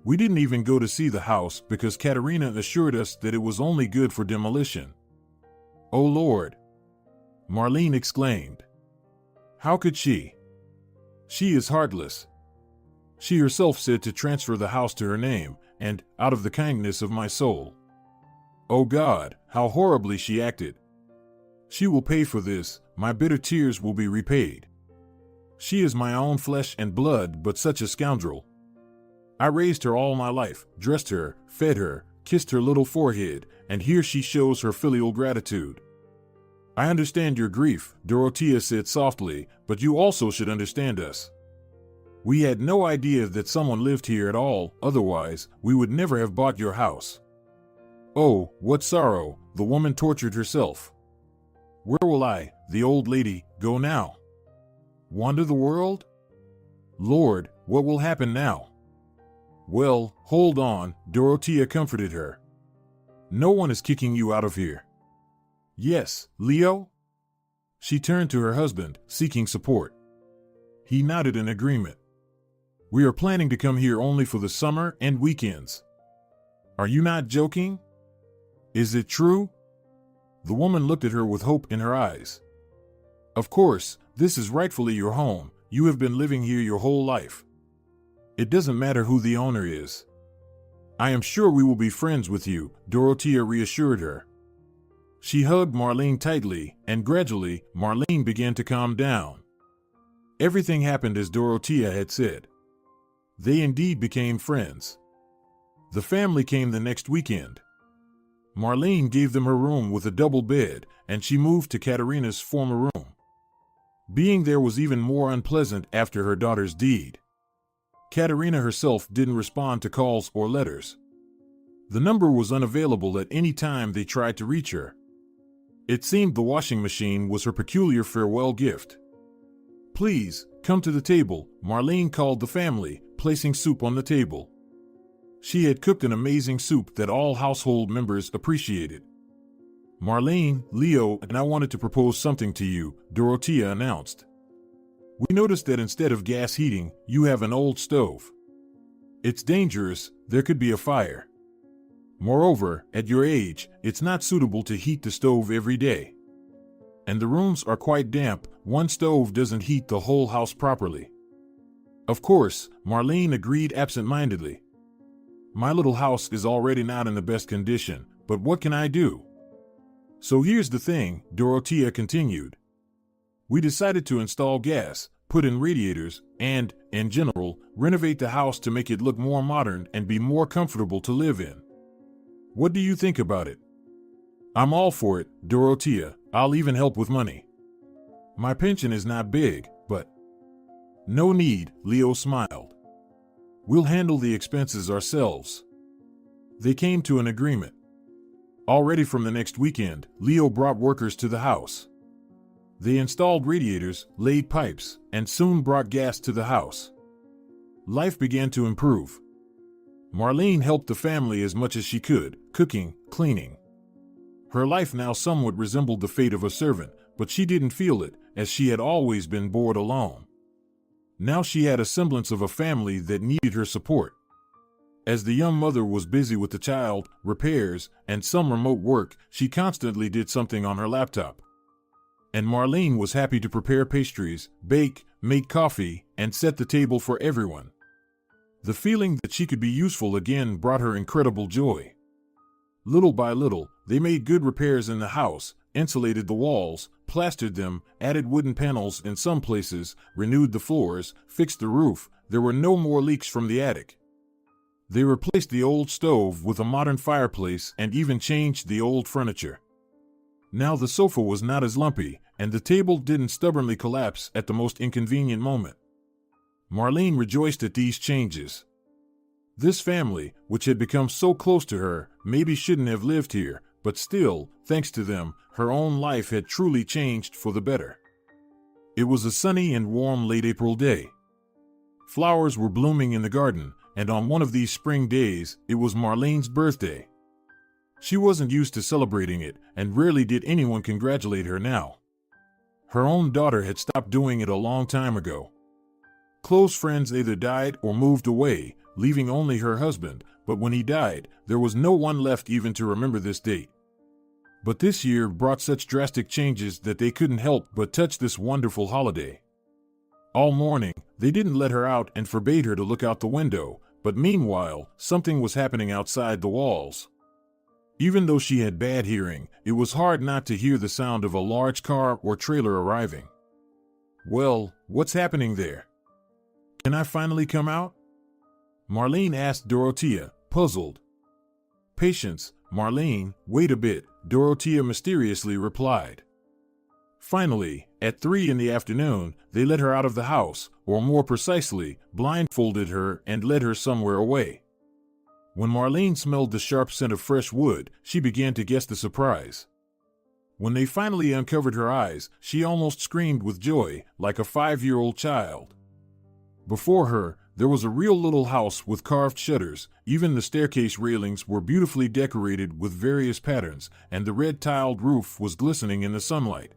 We didn't even go to see the house because Katerina assured us that it was only good for demolition." "Oh Lord!" Marlene exclaimed. "How could she? She is heartless. She herself said to transfer the house to her name, and, out of the kindness of my soul. Oh God, how horribly she acted. She will pay for this," my bitter tears will be repaid. She is my own flesh and blood, but such a scoundrel. I raised her all my life, dressed her, fed her, kissed her little forehead, and here she shows her filial gratitude. I understand your grief, Dorothea said softly, but you also should understand us. We had no idea that someone lived here at all, otherwise we would never have bought your house. Oh, what sorrow, the woman tortured herself. Where will I, the old lady, go now? Wander the world? Lord, what will happen now? Well, hold on, Dorothea comforted her. No one is kicking you out of here. Yes, Leo? She turned to her husband, seeking support. He nodded in agreement. We are planning to come here only for the summer and weekends. Are you not joking? Is it true? The woman looked at her with hope in her eyes. Of course, this is rightfully your home. You have been living here your whole life. It doesn't matter who the owner is. I am sure we will be friends with you, Dorothea reassured her. She hugged Marlene tightly, and gradually, Marlene began to calm down. Everything happened as Dorothea had said. They indeed became friends. The family came the next weekend. Marlene gave them her room with a double bed, and she moved to Katerina's former room. Being there was even more unpleasant after her daughter's deed. Katerina herself didn't respond to calls or letters. The number was unavailable at any time they tried to reach her. It seemed the washing machine was her peculiar farewell gift. Please, come to the table, Marlene called the family, placing soup on the table. She had cooked an amazing soup that all household members appreciated. Marlene, Leo, and I wanted to propose something to you, Dorothea announced. We noticed that instead of gas heating, you have an old stove. It's dangerous, there could be a fire. Moreover, at your age, it's not suitable to heat the stove every day. And the rooms are quite damp, one stove doesn't heat the whole house properly. Of course, Marlene agreed absent-mindedly. My little house is already not in the best condition, but what can I do? So here's the thing, Dorothea continued. We decided to install gas, put in radiators, and, in general, renovate the house to make it look more modern and be more comfortable to live in. What do you think about it? I'm all for it, Dorothea. I'll even help with money. My pension is not big, but... No need, Leo smiled. We'll handle the expenses ourselves. They came to an agreement. Already from the next weekend, Leo brought workers to the house. They installed radiators, laid pipes, and soon brought gas to the house. Life began to improve. Marlene helped the family as much as she could, cooking, cleaning. Her life now somewhat resembled the fate of a servant, but she didn't feel it, as she had always been bored alone. Now she had a semblance of a family that needed her support. As the young mother was busy with the child, repairs, and some remote work, she constantly did something on her laptop. And Marlene was happy to prepare pastries, bake, make coffee, and set the table for everyone. The feeling that she could be useful again brought her incredible joy. Little by little, they made good repairs in the house, insulated the walls, plastered them, added wooden panels in some places, renewed the floors, fixed the roof. There were no more leaks from the attic. They replaced the old stove with a modern fireplace and even changed the old furniture. Now the sofa was not as lumpy, and the table didn't stubbornly collapse at the most inconvenient moment. Marlene rejoiced at these changes. This family, which had become so close to her, maybe shouldn't have lived here, but still, thanks to them, her own life had truly changed for the better. It was a sunny and warm late April day. Flowers were blooming in the garden, and on one of these spring days, it was Marlene's birthday. She wasn't used to celebrating it, and rarely did anyone congratulate her now. Her own daughter had stopped doing it a long time ago. Close friends either died or moved away, leaving only her husband, but when he died, there was no one left even to remember this date. But this year brought such drastic changes that they couldn't help but touch this wonderful holiday. All morning, they didn't let her out and forbade her to look out the window, but meanwhile, something was happening outside the walls. Even though she had bad hearing, it was hard not to hear the sound of a large car or trailer arriving. "Well, what's happening there? Can I finally come out?" Marlene asked Dorothea, puzzled. "Patience, Marlene, wait a bit," Dorothea mysteriously replied. Finally, at 3 in the afternoon, they let her out of the house, or more precisely, blindfolded her and led her somewhere away. When Marlene smelled the sharp scent of fresh wood, she began to guess the surprise. When they finally uncovered her eyes, she almost screamed with joy, like a 5-year-old child. Before her, there was a real little house with carved shutters. Even the staircase railings were beautifully decorated with various patterns, and the red-tiled roof was glistening in the sunlight.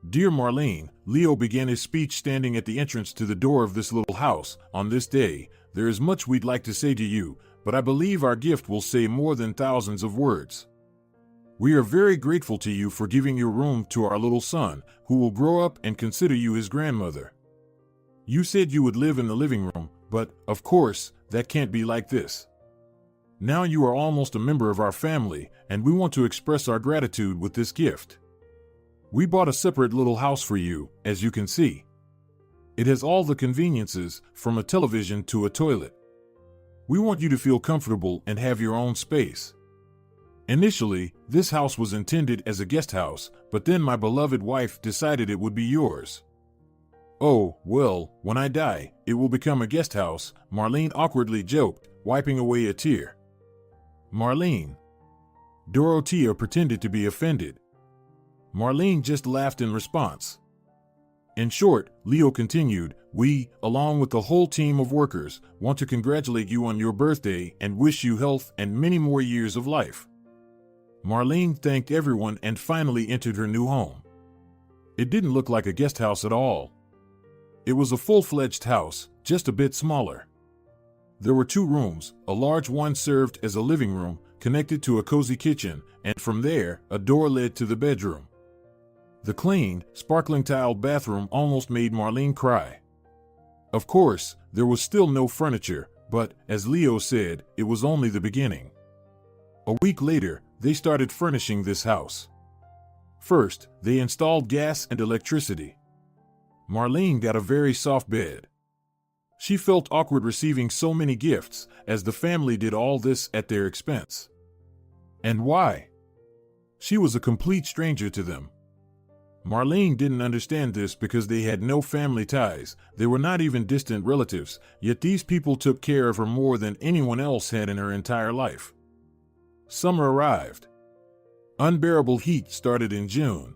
"Dear Marlene," Leo began his speech standing at the entrance to the door of this little house, "on this day, there is much we'd like to say to you, but I believe our gift will say more than thousands of words. We are very grateful to you for giving your room to our little son, who will grow up and consider you his grandmother. You said you would live in the living room, but, of course, that can't be like this. Now you are almost a member of our family, and we want to express our gratitude with this gift. We bought a separate little house for you, as you can see. It has all the conveniences, from a television to a toilet. We want you to feel comfortable and have your own space. Initially, this house was intended as a guest house, but then my beloved wife decided it would be yours. Oh, well, when I die, it will become a guest house," Marlene awkwardly joked, wiping away a tear. "Marlene." Dorothea pretended to be offended. Marlene just laughed in response. In short, Leo continued, "We, along with the whole team of workers, want to congratulate you on your birthday and wish you health and many more years of life." Marlene thanked everyone and finally entered her new home. It didn't look like a guest house at all. It was a full-fledged house, just a bit smaller. There were 2 rooms. A large one served as a living room, connected to a cozy kitchen, and from there, a door led to the bedroom. The clean, sparkling tiled bathroom almost made Marlene cry. Of course, there was still no furniture, but, as Leo said, it was only the beginning. A week later, they started furnishing this house. First, they installed gas and electricity. Marlene got a very soft bed. She felt awkward receiving so many gifts, as the family did all this at their expense. And why? She was a complete stranger to them. Marlene didn't understand this because they had no family ties. They were not even distant relatives, yet these people took care of her more than anyone else had in her entire life. Summer arrived. Unbearable heat started in June.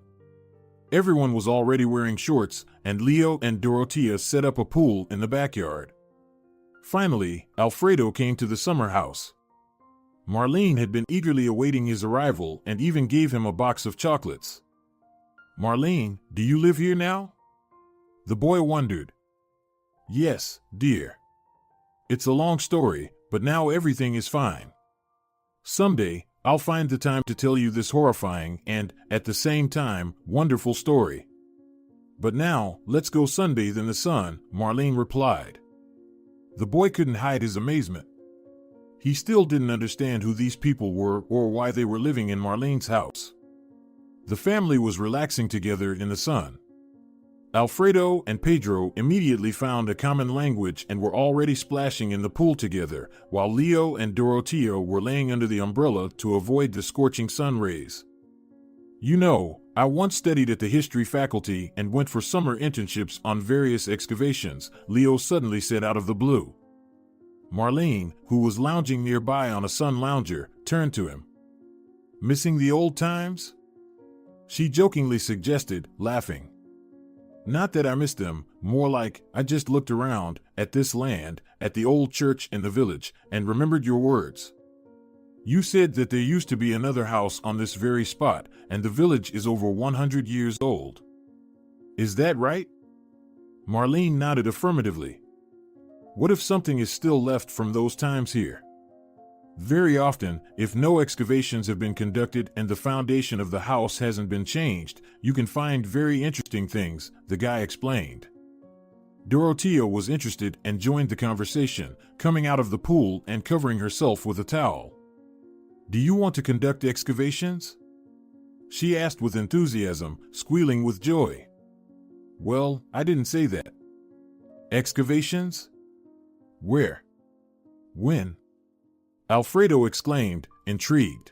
Everyone was already wearing shorts, and Leo and Dorothea set up a pool in the backyard. Finally, Alfredo came to the summer house. Marlene had been eagerly awaiting his arrival and even gave him a box of chocolates. "Marlene, do you live here now?" The boy wondered. "Yes, dear. It's a long story, but now everything is fine. Someday, I'll find the time to tell you this horrifying and, at the same time, wonderful story. But now, let's go sunbathe in the sun," Marlene replied. The boy couldn't hide his amazement. He still didn't understand who these people were or why they were living in Marlene's house. The family was relaxing together in the sun. Alfredo and Pedro immediately found a common language and were already splashing in the pool together, while Leo and Dorothea were laying under the umbrella to avoid the scorching sun rays. "You know, I once studied at the history faculty and went for summer internships on various excavations," Leo suddenly said out of the blue. Marlene, who was lounging nearby on a sun lounger, turned to him. "Missing the old times?" she jokingly suggested, laughing. "Not that I missed them, more like I just looked around, at this land, at the old church in the village, and remembered your words. You said that there used to be another house on this very spot, and the village is over 100 years old. Is that right?" Marlene nodded affirmatively. "What if something is still left from those times here? Very often, if no excavations have been conducted and the foundation of the house hasn't been changed, you can find very interesting things," the guy explained. Dorothea was interested and joined the conversation, coming out of the pool and covering herself with a towel. Do you want to conduct excavations? She asked with enthusiasm, squealing with joy. Well, I didn't say that. Excavations? Where? When? Alfredo exclaimed, intrigued.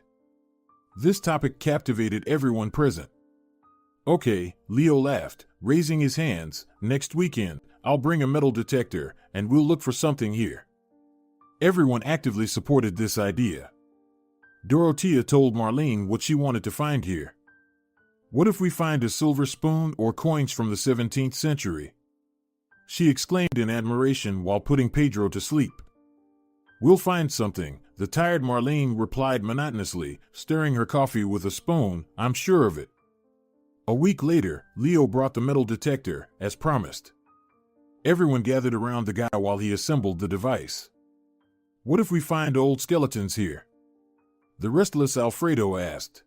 This topic captivated everyone present. Okay, Leo laughed, raising his hands. Next weekend, I'll bring a metal detector, and we'll look for something here. Everyone actively supported this idea. Dorothea told Marlene what she wanted to find here. What if we find a silver spoon or coins from the 17th century? She exclaimed in admiration while putting Pedro to sleep. We'll find something, the tired Marlene replied monotonously, stirring her coffee with a spoon. I'm sure of it. A week later, Leo brought the metal detector, as promised. Everyone gathered around the guy while he assembled the device. What if we find old skeletons here? The restless Alfredo asked.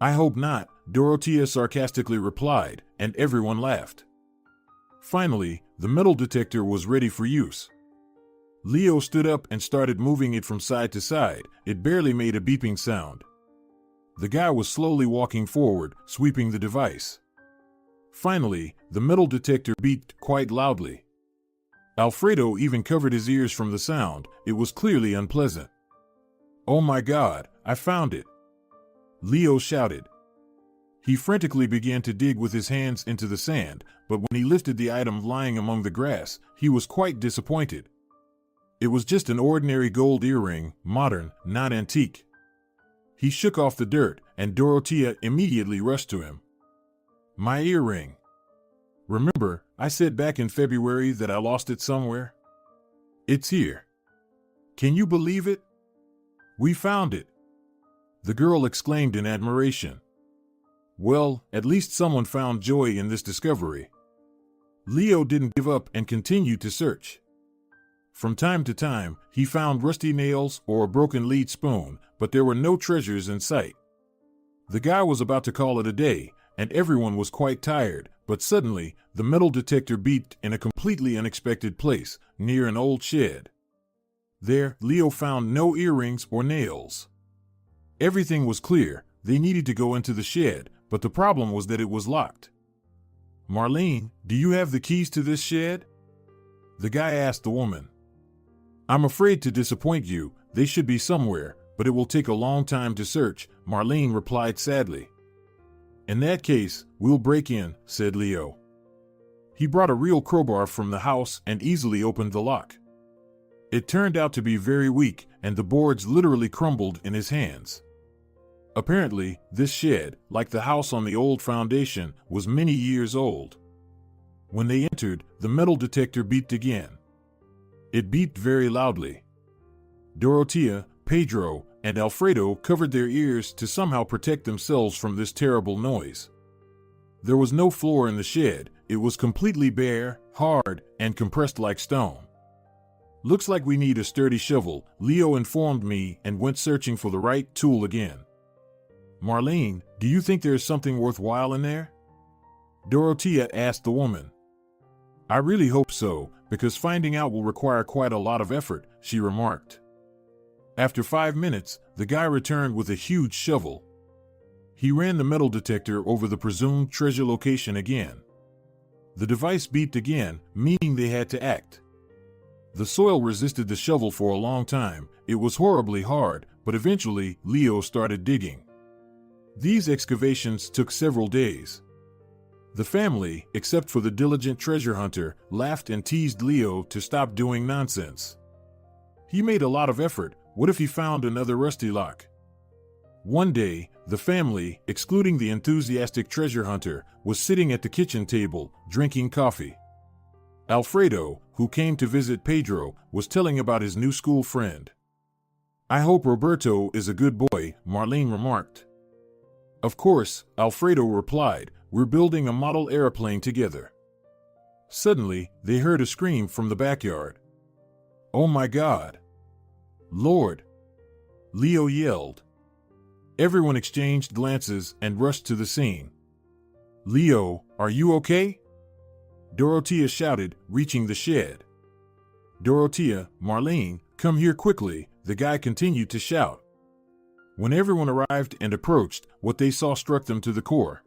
I hope not, Dorothea sarcastically replied, and everyone laughed. Finally, the metal detector was ready for use. Leo stood up and started moving it from side to side. It barely made a beeping sound. The guy was slowly walking forward, sweeping the device. Finally, the metal detector beeped quite loudly. Alfredo even covered his ears from the sound. It was clearly unpleasant. Oh my God, I found it! Leo shouted. He frantically began to dig with his hands into the sand, but when he lifted the item lying among the grass, he was quite disappointed. It was just an ordinary gold earring, modern, not antique. He shook off the dirt, and Dorothea immediately rushed to him. My earring. Remember, I said back in February that I lost it somewhere? It's here. Can you believe it? We found it. The girl exclaimed in admiration. Well, at least someone found joy in this discovery. Leo didn't give up and continued to search. From time to time, he found rusty nails or a broken lead spoon, but there were no treasures in sight. The guy was about to call it a day, and everyone was quite tired, but suddenly, the metal detector beeped in a completely unexpected place, near an old shed. There, Leo found no earrings or nails. Everything was clear. They needed to go into the shed, but the problem was that it was locked. Marlene, do you have the keys to this shed? The guy asked the woman. I'm afraid to disappoint you. They should be somewhere, but it will take a long time to search, Marlene replied sadly. In that case, we'll break in, said Leo. He brought a real crowbar from the house and easily opened the lock. It turned out to be very weak, and the boards literally crumbled in his hands. Apparently, this shed, like the house on the old foundation, was many years old. When they entered, the metal detector beeped again. It beeped very loudly. Dorothea, Pedro, and Alfredo covered their ears to somehow protect themselves from this terrible noise. There was no floor in the shed. It was completely bare, hard, and compressed like stone. Looks like we need a sturdy shovel, Leo informed me and went searching for the right tool again. Marlene, do you think there's something worthwhile in there? Dorothea asked the woman. I really hope so, because finding out will require quite a lot of effort, she remarked. After 5 minutes, the guy returned with a huge shovel. He ran the metal detector over the presumed treasure location again. The device beeped again, meaning they had to act. The soil resisted the shovel for a long time. It was horribly hard, but eventually Leo started digging. These excavations took several days. The family, except for the diligent treasure hunter, laughed and teased Leo to stop doing nonsense. He made a lot of effort. What if he found another rusty lock? One day, the family, excluding the enthusiastic treasure hunter, was sitting at the kitchen table, drinking coffee. Alfredo, who came to visit Pedro, was telling about his new school friend. I hope Roberto is a good boy, Marlene remarked. Of course, Alfredo replied, we're building a model airplane together. Suddenly, they heard a scream from the backyard. Oh my God! Lord! Leo yelled. Everyone exchanged glances and rushed to the scene. Leo, are you okay? Dorothea shouted, reaching the shed. Dorothea, Marlene, come here quickly, the guy continued to shout. When everyone arrived and approached, what they saw struck them to the core.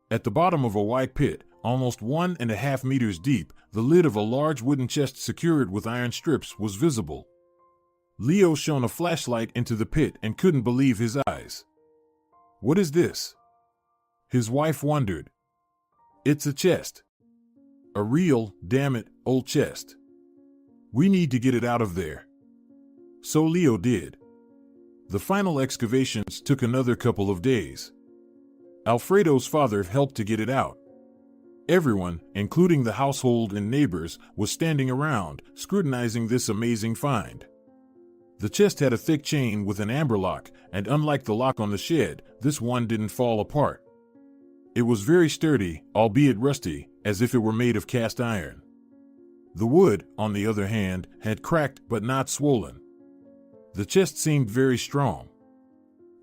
At the bottom of a wide pit, almost 1.5 meters deep, the lid of a large wooden chest secured with iron strips was visible. Leo shone a flashlight into the pit and couldn't believe his eyes. "What is this?" His wife wondered. "It's a chest. A real, damn it, old chest. We need to get it out of there." So Leo did. The final excavations took another couple of days. Alfredo's father helped to get it out. Everyone, including the household and neighbors, was standing around, scrutinizing this amazing find. The chest had a thick chain with an amber lock, and unlike the lock on the shed, this one didn't fall apart. It was very sturdy, albeit rusty, as if it were made of cast iron. The wood, on the other hand, had cracked but not swollen. The chest seemed very strong.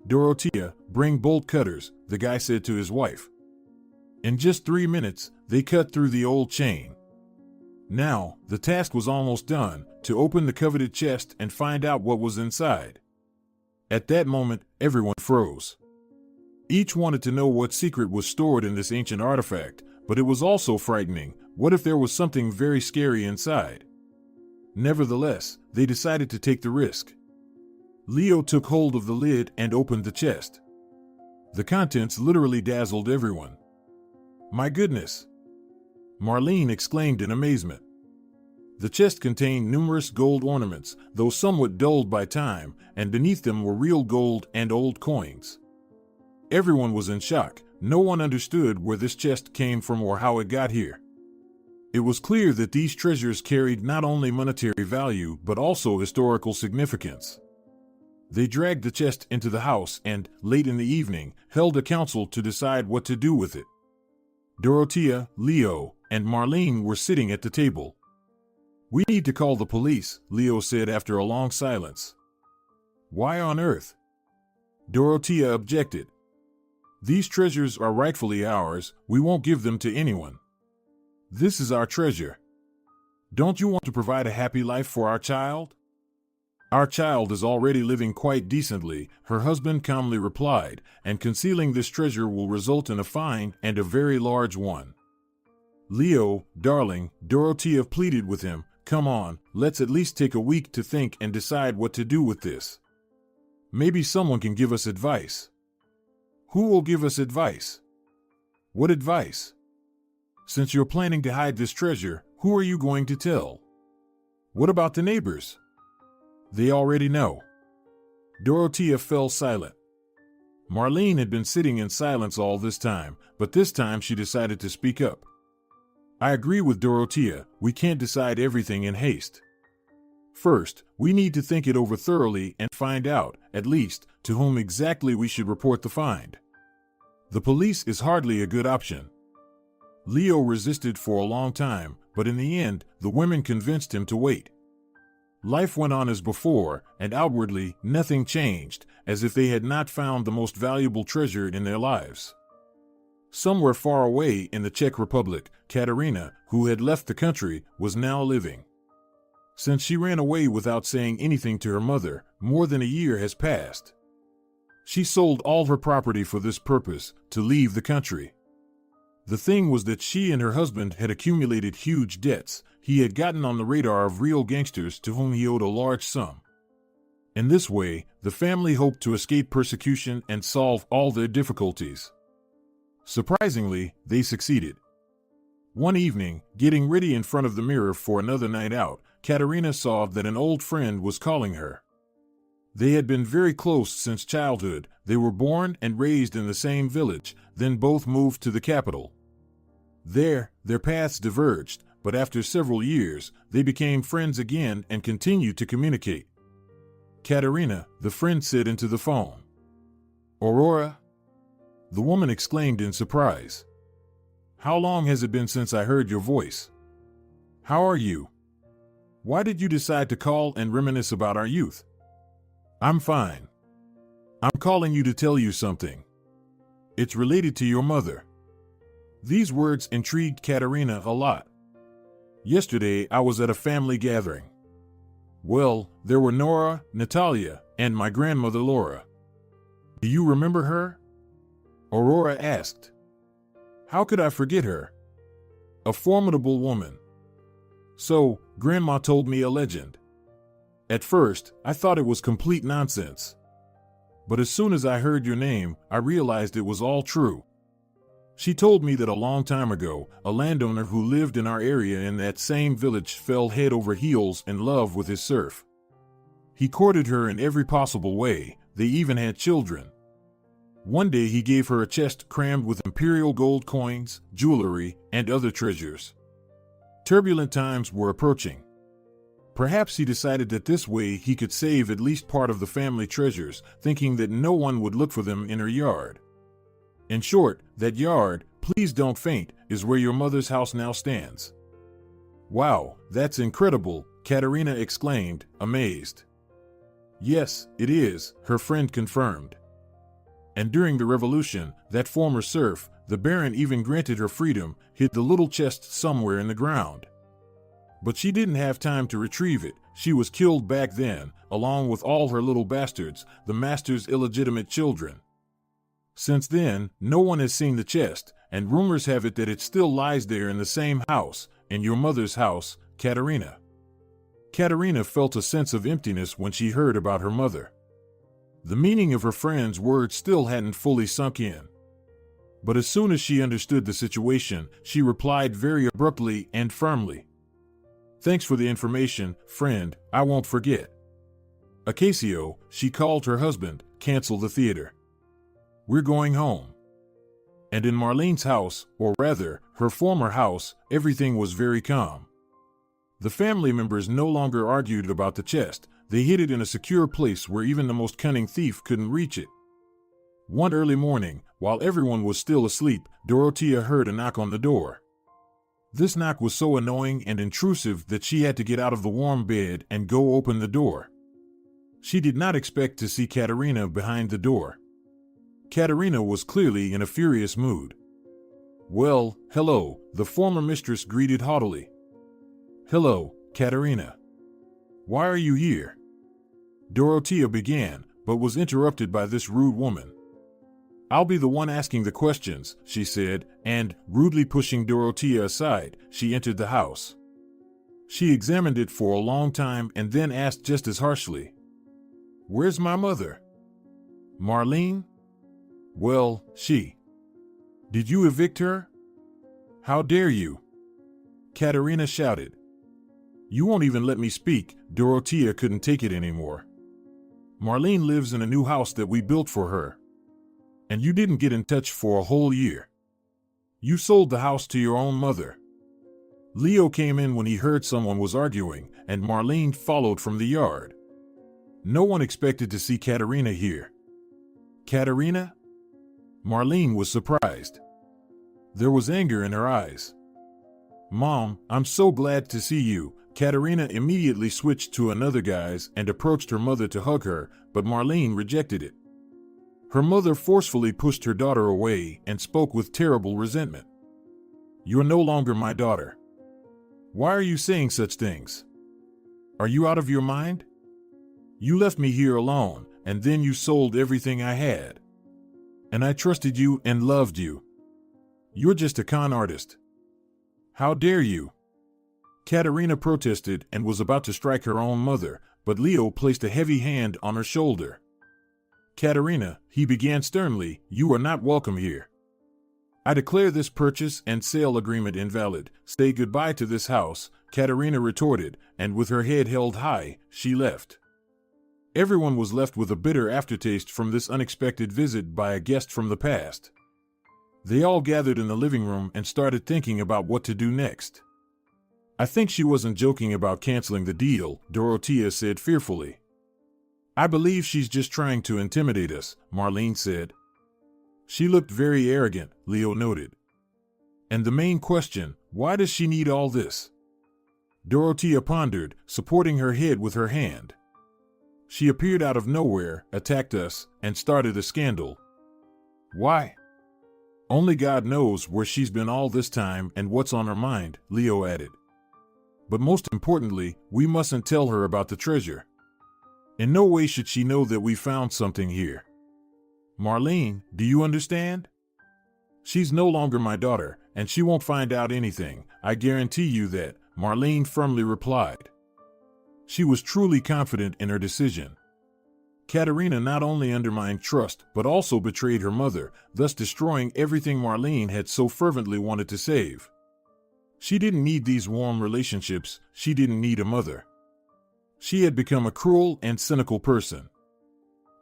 "Dorothea, bring bolt cutters," the guy said to his wife. In just 3 minutes, they cut through the old chain. Now, the task was almost done, to open the coveted chest and find out what was inside. At that moment, everyone froze. Each wanted to know what secret was stored in this ancient artifact, but it was also frightening. What if there was something very scary inside? Nevertheless, they decided to take the risk. Leo took hold of the lid and opened the chest. The contents literally dazzled everyone. "My goodness!" Marlene exclaimed in amazement. The chest contained numerous gold ornaments, though somewhat dulled by time, and beneath them were real gold and old coins. Everyone was in shock. No one understood where this chest came from or how it got here. It was clear that these treasures carried not only monetary value but also historical significance. They dragged the chest into the house and, late in the evening, held a council to decide what to do with it. Dorothea, Leo, and Marlene were sitting at the table. "We need to call the police," Leo said after a long silence. "Why on earth?" Dorothea objected. "These treasures are rightfully ours. We won't give them to anyone. This is our treasure. Don't you want to provide a happy life for our child?" "Our child is already living quite decently," her husband calmly replied, "and concealing this treasure will result in a fine, and a very large one." "Leo, darling," Dorothea pleaded with him, "come on, let's at least take a week to think and decide what to do with this. Maybe someone can give us advice." "Who will give us advice?" "What advice? Since you're planning to hide this treasure, who are you going to tell? What about the neighbors?" "They already know." Dorothea fell silent. Marlene had been sitting in silence all this time, but this time she decided to speak up. "I agree with Dorothea. We can't decide everything in haste. First, we need to think it over thoroughly and find out, at least, to whom exactly we should report the find. The police is hardly a good option." Leo resisted for a long time, but in the end, the women convinced him to wait. Life went on as before, and outwardly, nothing changed, as if they had not found the most valuable treasure in their lives. Somewhere far away in the Czech Republic, Katerina, who had left the country, was now living. Since she ran away without saying anything to her mother, more than a year has passed. She sold all her property for this purpose, to leave the country. The thing was that she and her husband had accumulated huge debts. He had gotten on the radar of real gangsters to whom he owed a large sum. In this way, the family hoped to escape persecution and solve all their difficulties. Surprisingly, they succeeded. One evening, getting ready in front of the mirror for another night out, Katerina saw that an old friend was calling her. They had been very close since childhood. They were born and raised in the same village, then both moved to the capital. There, their paths diverged, but after several years, they became friends again and continued to communicate. "Katerina," the friend said into the phone. "Aurora?" The woman exclaimed in surprise. "How long has it been since I heard your voice? How are you? Why did you decide to call and reminisce about our youth?" "I'm fine. I'm calling you to tell you something. It's related to your mother." These words intrigued Katerina a lot. "Yesterday I was at a family gathering. Well, there were Nora, Natalia, and my grandmother Laura. Do you remember her? Aurora asked. How could I forget her? A formidable woman. So, Grandma told me a legend. At first, I thought it was complete nonsense. But as soon as I heard your name, I realized it was all true. She told me that a long time ago, a landowner who lived in our area in that same village fell head over heels in love with his serf. He courted her in every possible way, they even had children. One day he gave her a chest crammed with imperial gold coins, jewelry, and other treasures. Turbulent times were approaching. Perhaps he decided that this way he could save at least part of the family treasures, thinking that no one would look for them in her yard. In short, that yard, please don't faint, is where your mother's house now stands. Wow, that's incredible, Katerina exclaimed, amazed. Yes, it is, her friend confirmed. And during the revolution, that former serf, the Baron even granted her freedom, hid the little chest somewhere in the ground. But she didn't have time to retrieve it. She was killed back then, along with all her little bastards, the master's illegitimate children. Since then, no one has seen the chest, and rumors have it that it still lies there in the same house, in your mother's house, Katerina. Katerina felt a sense of emptiness when she heard about her mother. The meaning of her friend's words still hadn't fully sunk in. But as soon as she understood the situation, she replied very abruptly and firmly. Thanks for the information, friend, I won't forget. Acacio, she called her husband, cancel the theater. We're going home. And in Marlene's house, or rather, her former house, everything was very calm. The family members no longer argued about the chest, they hid it in a secure place where even the most cunning thief couldn't reach it. One early morning, while everyone was still asleep, Dorothea heard a knock on the door. This knock was so annoying and intrusive that she had to get out of the warm bed and go open the door. She did not expect to see Katerina behind the door. Katerina was clearly in a furious mood. Well, hello, the former mistress greeted haughtily. Hello, Katerina. Why are you here? Dorothea began, but was interrupted by this rude woman. I'll be the one asking the questions, she said, and, rudely pushing Dorothea aside, she entered the house. She examined it for a long time and then asked just as harshly, Where's my mother? Marlene? Well, she. Did you evict her? How dare you? Katerina shouted. You won't even let me speak. Dorothea couldn't take it anymore. Marlene lives in a new house that we built for her. And you didn't get in touch for a whole year. You sold the house to your own mother. Leo came in when he heard someone was arguing, and Marlene followed from the yard. No one expected to see Katerina here. Katerina? Marlene was surprised. There was anger in her eyes. Mom, I'm so glad to see you. Katerina immediately switched to another guise and approached her mother to hug her, but Marlene rejected it. Her mother forcefully pushed her daughter away and spoke with terrible resentment. You're no longer my daughter. Why are you saying such things? Are you out of your mind? You left me here alone, and then you sold everything I had. And I trusted you and loved you. You're just a con artist. How dare you? Katerina protested and was about to strike her own mother, but Leo placed a heavy hand on her shoulder. Katerina, he began sternly, you are not welcome here. I declare this purchase and sale agreement invalid. Say goodbye to this house, Katerina retorted, and with her head held high, she left. Everyone was left with a bitter aftertaste from this unexpected visit by a guest from the past. They all gathered in the living room and started thinking about what to do next. I think she wasn't joking about canceling the deal, Dorothea said fearfully. I believe she's just trying to intimidate us, Marlene said. She looked very arrogant, Leo noted. And the main question, why does she need all this? Dorothea pondered, supporting her head with her hand. She appeared out of nowhere, attacked us, and started a scandal. Why? Only God knows where she's been all this time and what's on her mind, Leo added. But most importantly, we mustn't tell her about the treasure. In no way should she know that we found something here. Marlene, do you understand? She's no longer my daughter, and she won't find out anything, I guarantee you that, Marlene firmly replied. She was truly confident in her decision. Katerina not only undermined trust, but also betrayed her mother, thus destroying everything Marlene had so fervently wanted to save. She didn't need these warm relationships, she didn't need a mother. She had become a cruel and cynical person.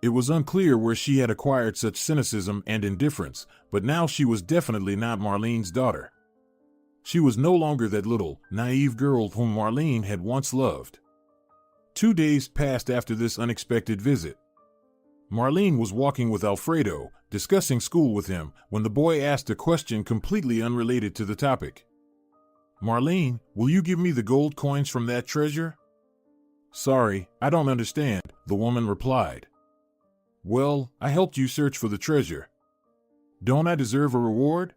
It was unclear where she had acquired such cynicism and indifference, but now she was definitely not Marlene's daughter. She was no longer that little, naive girl whom Marlene had once loved. 2 days passed after this unexpected visit. Marlene was walking with Alfredo, discussing school with him, when the boy asked a question completely unrelated to the topic. Marlene, will you give me the gold coins from that treasure? Sorry, I don't understand, the woman replied. Well, I helped you search for the treasure. Don't I deserve a reward?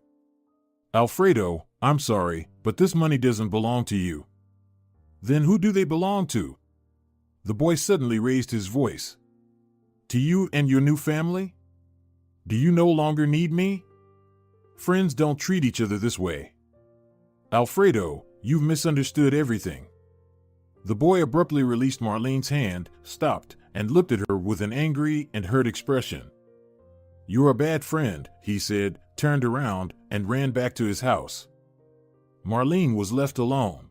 Alfredo, I'm sorry, but this money doesn't belong to you. Then who do they belong to? The boy suddenly raised his voice. To you and your new family? Do you no longer need me? Friends don't treat each other this way. Alfredo, you've misunderstood everything. The boy abruptly released Marlene's hand, stopped, and looked at her with an angry and hurt expression. You're a bad friend, he said, turned around, and ran back to his house. Marlene was left alone.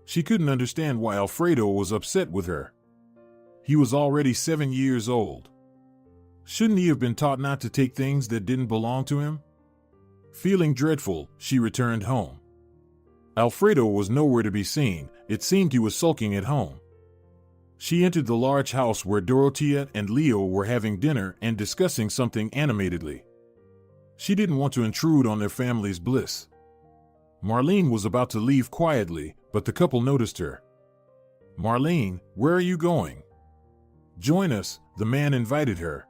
She couldn't understand why Alfredo was upset with her. He was already 7 years old. Shouldn't he have been taught not to take things that didn't belong to him? Feeling dreadful, she returned home. Alfredo was nowhere to be seen. It seemed he was sulking at home. She entered the large house where Dorothea and Leo were having dinner and discussing something animatedly. She didn't want to intrude on their family's bliss. Marlene was about to leave quietly, but the couple noticed her. Marlene, where are you going? Join us, the man invited her.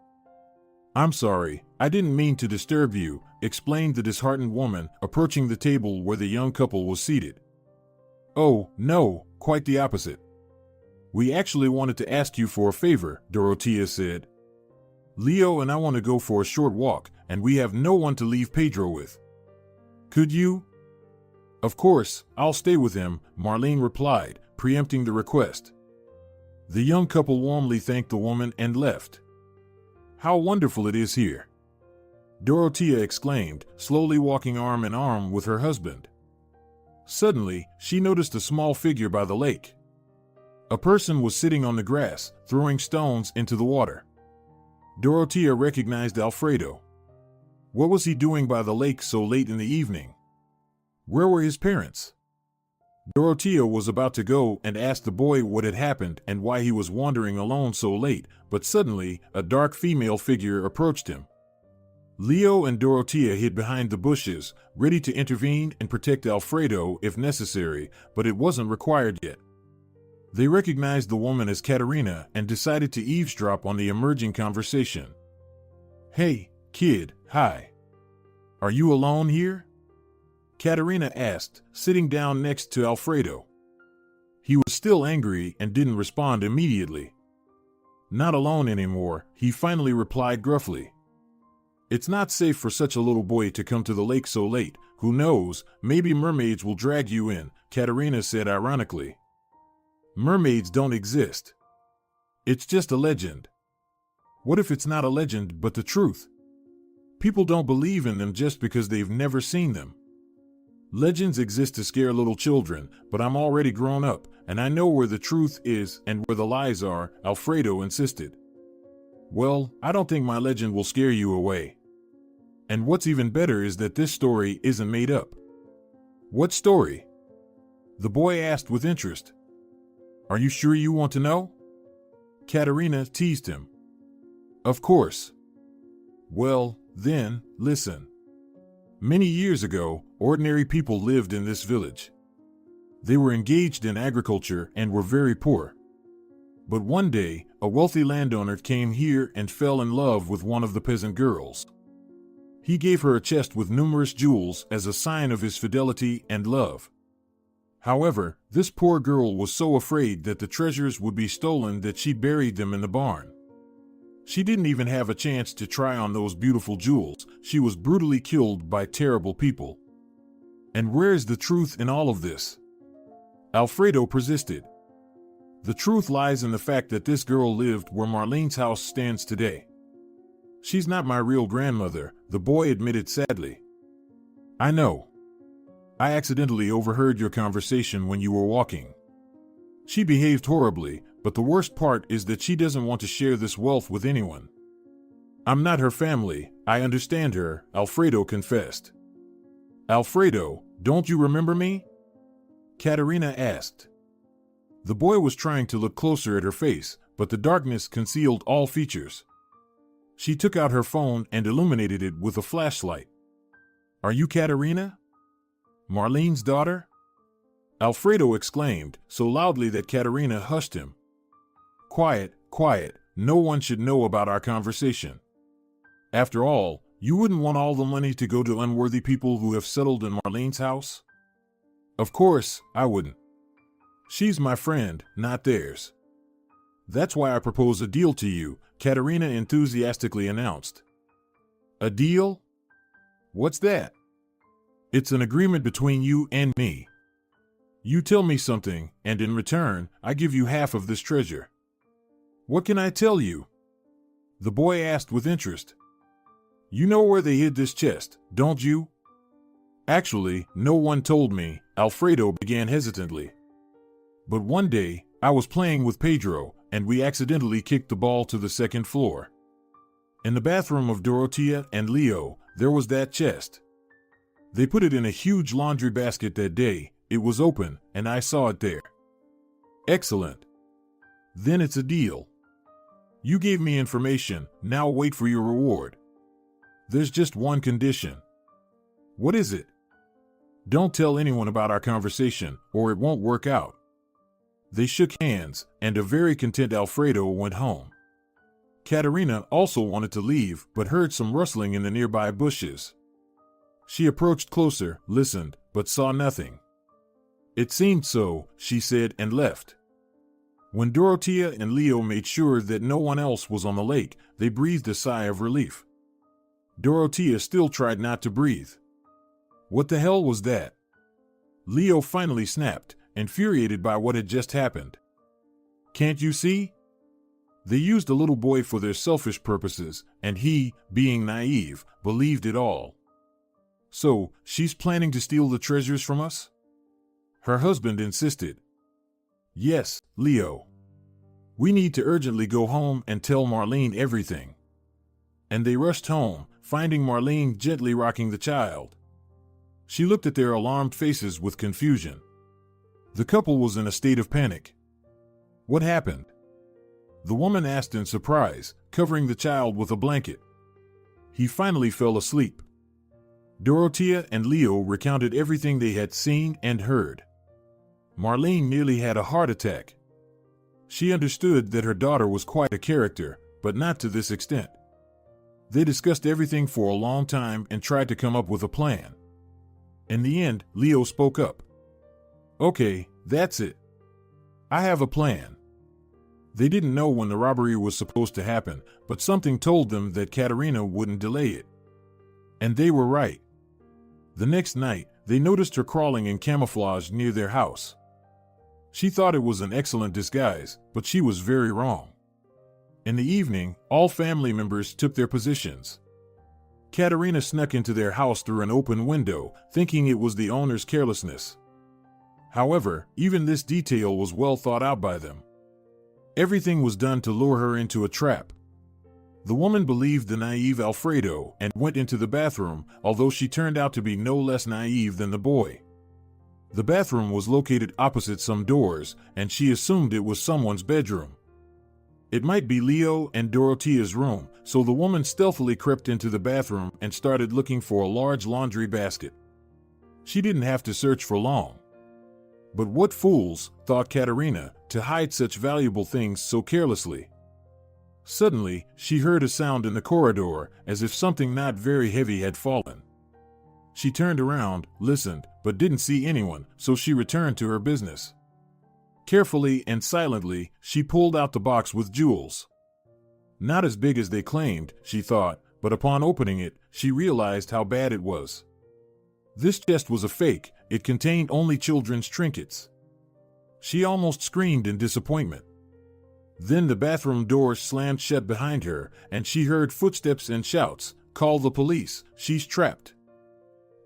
I'm sorry, I didn't mean to disturb you, explained the disheartened woman, approaching the table where the young couple was seated. Oh, no, quite the opposite. We actually wanted to ask you for a favor, Dorothea said. Leo and I want to go for a short walk, and we have no one to leave Pedro with. Could you? Of course, I'll stay with him, Marlene replied, preempting the request. The young couple warmly thanked the woman and left. How wonderful it is here! Dorothea exclaimed, slowly walking arm in arm with her husband. Suddenly, she noticed a small figure by the lake. A person was sitting on the grass, throwing stones into the water. Dorothea recognized Alfredo. What was he doing by the lake so late in the evening? Where were his parents? Dorothea was about to go and ask the boy what had happened and why he was wandering alone so late, but suddenly, a dark female figure approached him. Leo and Dorothea hid behind the bushes, ready to intervene and protect Alfredo if necessary, but it wasn't required yet. They recognized the woman as Katerina and decided to eavesdrop on the emerging conversation. Hey, kid, hi. Are you alone here? Katerina asked, sitting down next to Alfredo. He was still angry and didn't respond immediately. Not alone anymore, he finally replied gruffly. It's not safe for such a little boy to come to the lake so late. Who knows, maybe mermaids will drag you in, Katerina said ironically. Mermaids don't exist. It's just a legend. What if it's not a legend but the truth? People don't believe in them just because they've never seen them. Legends exist to scare little children, but I'm already grown up, and I know where the truth is and where the lies are, Alfredo insisted. Well, I don't think my legend will scare you away. And what's even better is that this story isn't made up. What story? The boy asked with interest. Are you sure you want to know? Katerina teased him. Of course. Well, then, listen. Many years ago, ordinary people lived in this village. They were engaged in agriculture and were very poor. But one day, a wealthy landowner came here and fell in love with one of the peasant girls. He gave her a chest with numerous jewels as a sign of his fidelity and love. However, this poor girl was so afraid that the treasures would be stolen that she buried them in the barn. She didn't even have a chance to try on those beautiful jewels. She was brutally killed by terrible people. And where's the truth in all of this? Alfredo persisted. The truth lies in the fact that this girl lived where Marlene's house stands today. She's not my real grandmother, the boy admitted sadly. I know. I accidentally overheard your conversation when you were walking. She behaved horribly, but the worst part is that she doesn't want to share this wealth with anyone. I'm not her family, I understand her, Alfredo confessed. Alfredo, don't you remember me? Katerina asked. The boy was trying to look closer at her face, but the darkness concealed all features. She took out her phone and illuminated it with a flashlight. Are you Katerina? Marlene's daughter? Alfredo exclaimed, so loudly that Katerina hushed him. Quiet, quiet, no one should know about our conversation. After all, you wouldn't want all the money to go to unworthy people who have settled in Marlene's house? Of course, I wouldn't. She's my friend, not theirs. That's why I propose a deal to you, Katerina enthusiastically announced. A deal? What's that? It's an agreement between you and me. You tell me something, and in return, I give you half of this treasure. What can I tell you? The boy asked with interest. You know where they hid this chest, don't you? Actually, no one told me, Alfredo began hesitantly. But one day, I was playing with Pedro, and we accidentally kicked the ball to the second floor. In the bathroom of Dorotea and Leo, there was that chest. They put it in a huge laundry basket that day. It was open, and I saw it there. Excellent. Then it's a deal. You gave me information, now wait for your reward. There's just one condition. What is it? Don't tell anyone about our conversation, or it won't work out. They shook hands, and a very content Alfredo went home. Katerina also wanted to leave, but heard some rustling in the nearby bushes. She approached closer, listened, but saw nothing. It seemed so, she said, and left. When Dorotea and Leo made sure that no one else was on the lake, they breathed a sigh of relief. Dorotea still tried not to breathe. What the hell was that? Leo finally snapped, infuriated by what had just happened. Can't you see? They used a little boy for their selfish purposes, and he, being naive, believed it all. So, she's planning to steal the treasures from us? Her husband insisted. Yes, Leo. We need to urgently go home and tell Marlene everything. And they rushed home, finding Marlene gently rocking the child. She looked at their alarmed faces with confusion. The couple was in a state of panic. What happened? The woman asked in surprise, covering the child with a blanket. He finally fell asleep. Dorotea and Leo recounted everything they had seen and heard. Marlene nearly had a heart attack. She understood that her daughter was quite a character, but not to this extent. They discussed everything for a long time and tried to come up with a plan. In the end, Leo spoke up. Okay, that's it. I have a plan. They didn't know when the robbery was supposed to happen, but something told them that Katerina wouldn't delay it. And they were right. The next night, they noticed her crawling in camouflage near their house. She thought it was an excellent disguise, but she was very wrong. In the evening, all family members took their positions. Katerina snuck into their house through an open window, thinking it was the owner's carelessness. However, even this detail was well thought out by them. Everything was done to lure her into a trap. The woman believed the naive Alfredo and went into the bathroom, although she turned out to be no less naive than the boy. The bathroom was located opposite some doors, and she assumed it was someone's bedroom. It might be Leo and Dorotea's room, so the woman stealthily crept into the bathroom and started looking for a large laundry basket. She didn't have to search for long. But what fools, thought Katerina, to hide such valuable things so carelessly. Suddenly, she heard a sound in the corridor, as if something not very heavy had fallen. She turned around, listened, but didn't see anyone, so she returned to her business. Carefully and silently, she pulled out the box with jewels. Not as big as they claimed, she thought, but upon opening it, she realized how bad it was. This chest was a fake. It contained only children's trinkets. She almost screamed in disappointment. Then the bathroom door slammed shut behind her, and she heard footsteps and shouts, "Call the police, she's trapped."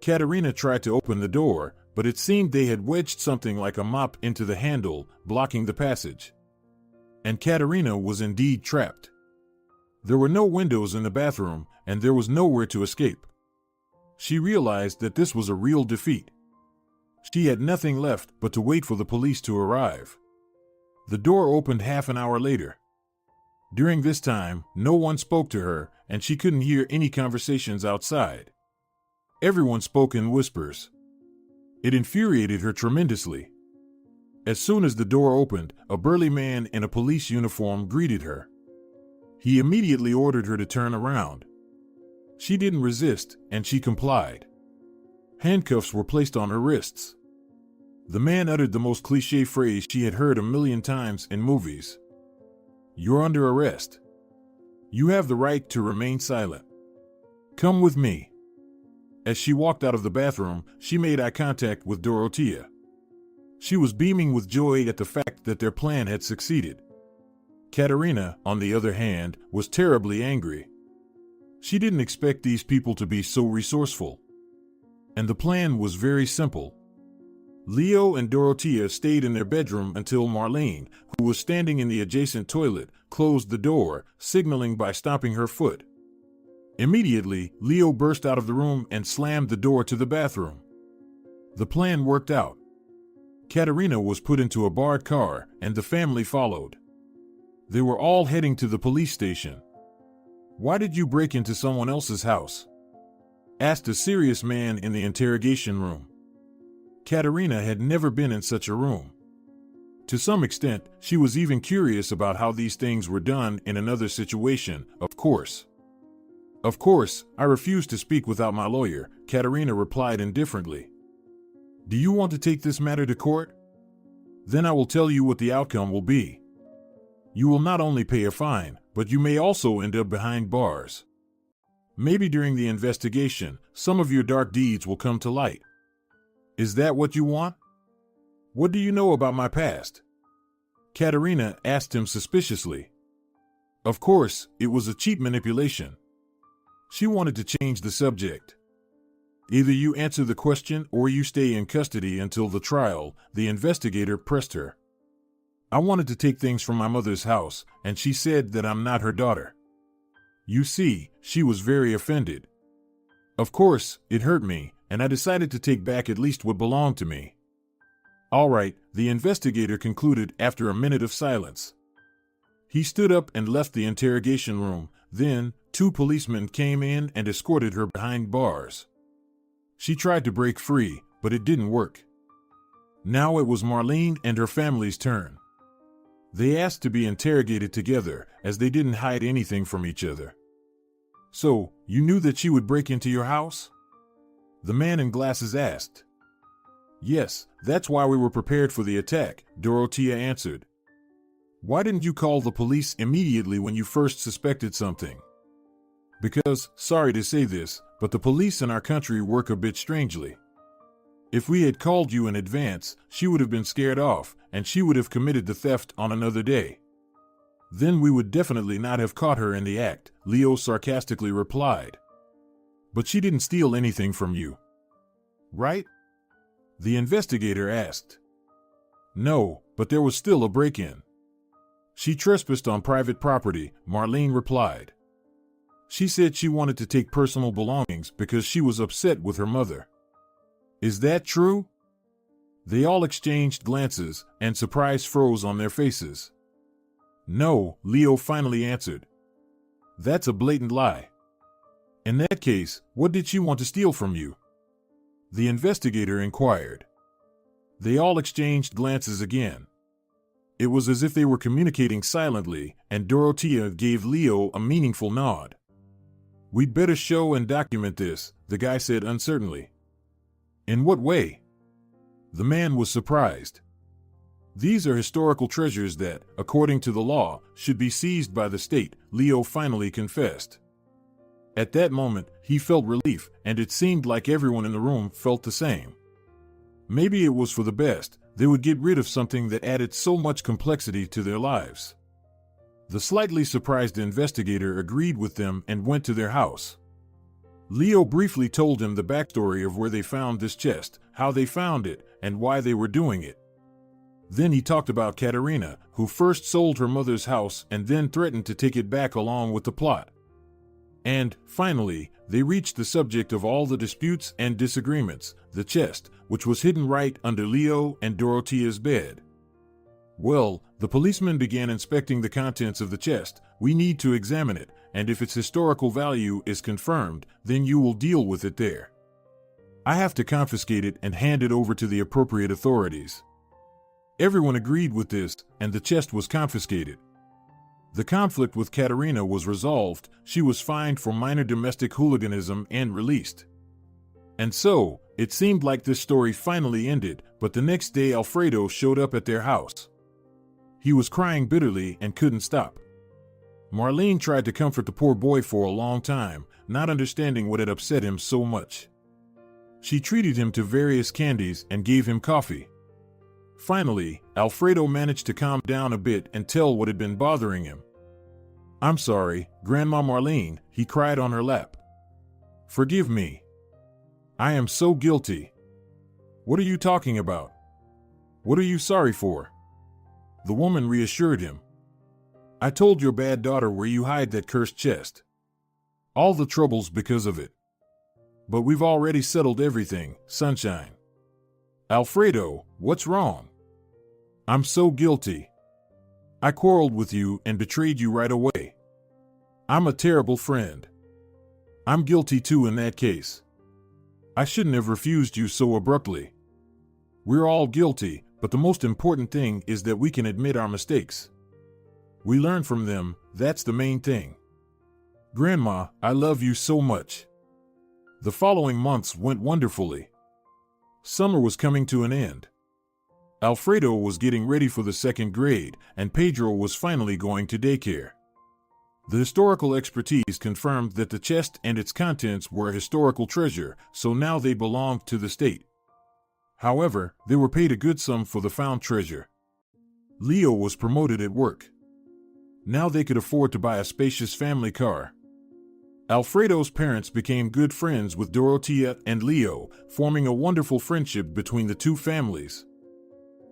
Katerina tried to open the door, but it seemed they had wedged something like a mop into the handle, blocking the passage. And Katerina was indeed trapped. There were no windows in the bathroom, and there was nowhere to escape. She realized that this was a real defeat. She had nothing left but to wait for the police to arrive. The door opened half an hour later. During this time, no one spoke to her, and she couldn't hear any conversations outside. Everyone spoke in whispers. It infuriated her tremendously. As soon as the door opened, a burly man in a police uniform greeted her. He immediately ordered her to turn around. She didn't resist, and she complied. Handcuffs were placed on her wrists. The man uttered the most cliché phrase she had heard a million times in movies. "You're under arrest. You have the right to remain silent. Come with me." As she walked out of the bathroom, she made eye contact with Dorothea. She was beaming with joy at the fact that their plan had succeeded. Katerina, on the other hand, was terribly angry. She didn't expect these people to be so resourceful. And the plan was very simple. Leo and Dorothea stayed in their bedroom until Marlene, who was standing in the adjacent toilet, closed the door, signaling by stomping her foot. Immediately, Leo burst out of the room and slammed the door to the bathroom. The plan worked out. Katerina was put into a barred car, and the family followed. They were all heading to the police station. "Why did you break into someone else's house?" asked a serious man in the interrogation room. Katerina had never been in such a room. To some extent, she was even curious about how these things were done in another situation, of course. "Of course, I refuse to speak without my lawyer," Katerina replied indifferently. "Do you want to take this matter to court? Then I will tell you what the outcome will be. You will not only pay a fine, but you may also end up behind bars. Maybe during the investigation, some of your dark deeds will come to light. Is that what you want? What do you know about my past?" Katerina asked him suspiciously. Of course, it was a cheap manipulation. She wanted to change the subject. "Either you answer the question or you stay in custody until the trial," the investigator pressed her. "I wanted to take things from my mother's house, and she said that I'm not her daughter." You see, she was very offended. Of course, it hurt me, and I decided to take back at least what belonged to me. "All right," the investigator concluded after a minute of silence. He stood up and left the interrogation room. Then, 2 policemen came in and escorted her behind bars. She tried to break free, but it didn't work. Now it was Marlene and her family's turn. They asked to be interrogated together, as they didn't hide anything from each other. "So, you knew that she would break into your house?" the man in glasses asked. "Yes, that's why we were prepared for the attack," Dorothea answered. "Why didn't you call the police immediately when you first suspected something?" "Because, sorry to say this, but the police in our country work a bit strangely. If we had called you in advance, she would have been scared off, and she would have committed the theft on another day. Then we would definitely not have caught her in the act," Leo sarcastically replied. "But she didn't steal anything from you, right?" the investigator asked. "No, but there was still a break-in. She trespassed on private property," Marlene replied. "She said she wanted to take personal belongings because she was upset with her mother." "Is that true?" They all exchanged glances, and surprise froze on their faces. "No," Leo finally answered. "That's a blatant lie." "In that case, what did she want to steal from you?" the investigator inquired. They all exchanged glances again. It was as if they were communicating silently, and Dorothea gave Leo a meaningful nod. "We'd better show and document this," the guy said uncertainly. "In what way?" The man was surprised. These are historical treasures that, according to the law, should be seized by the state, Leo finally confessed. At that moment, he felt relief, and it seemed like everyone in the room felt the same. Maybe it was for the best. They would get rid of something that added so much complexity to their lives. The slightly surprised investigator agreed with them and went to their house. Leo briefly told him the backstory of where they found this chest, how they found it, and why they were doing it. Then he talked about Katerina, who first sold her mother's house and then threatened to take it back along with the plot. And, finally, they reached the subject of all the disputes and disagreements, the chest, which was hidden right under Leo and Dorothea's bed. Well, the policeman began inspecting the contents of the chest. We need to examine it, and if its historical value is confirmed, then you will deal with it there. I have to confiscate it and hand it over to the appropriate authorities. Everyone agreed with this, and the chest was confiscated. The conflict with Katerina was resolved. She was fined for minor domestic hooliganism and released. And so, it seemed like this story finally ended, but the next day Alfredo showed up at their house. He was crying bitterly and couldn't stop. Marlene tried to comfort the poor boy for a long time, not understanding what had upset him so much. She treated him to various candies and gave him coffee. Finally, Alfredo managed to calm down a bit and tell what had been bothering him. "I'm sorry, Grandma Marlene," he cried on her lap. "Forgive me. I am so guilty." "What are you talking about? What are you sorry for?" The woman reassured him. "I told your bad daughter where you hide that cursed chest. All the troubles because of it. But we've already settled everything, sunshine." "Alfredo, what's wrong?" "I'm so guilty. I quarreled with you and betrayed you right away. I'm a terrible friend. I'm guilty too in that case. I shouldn't have refused you so abruptly. We're all guilty, but the most important thing is that we can admit our mistakes. We learn from them, that's the main thing. Grandma, I love you so much." The following months went wonderfully. Summer was coming to an end. Alfredo was getting ready for the second grade, and Pedro was finally going to daycare. The historical expertise confirmed that the chest and its contents were a historical treasure, so now they belonged to the state. However, they were paid a good sum for the found treasure. Leo was promoted at work. Now they could afford to buy a spacious family car. Alfredo's parents became good friends with Dorothea and Leo, forming a wonderful friendship between the two families.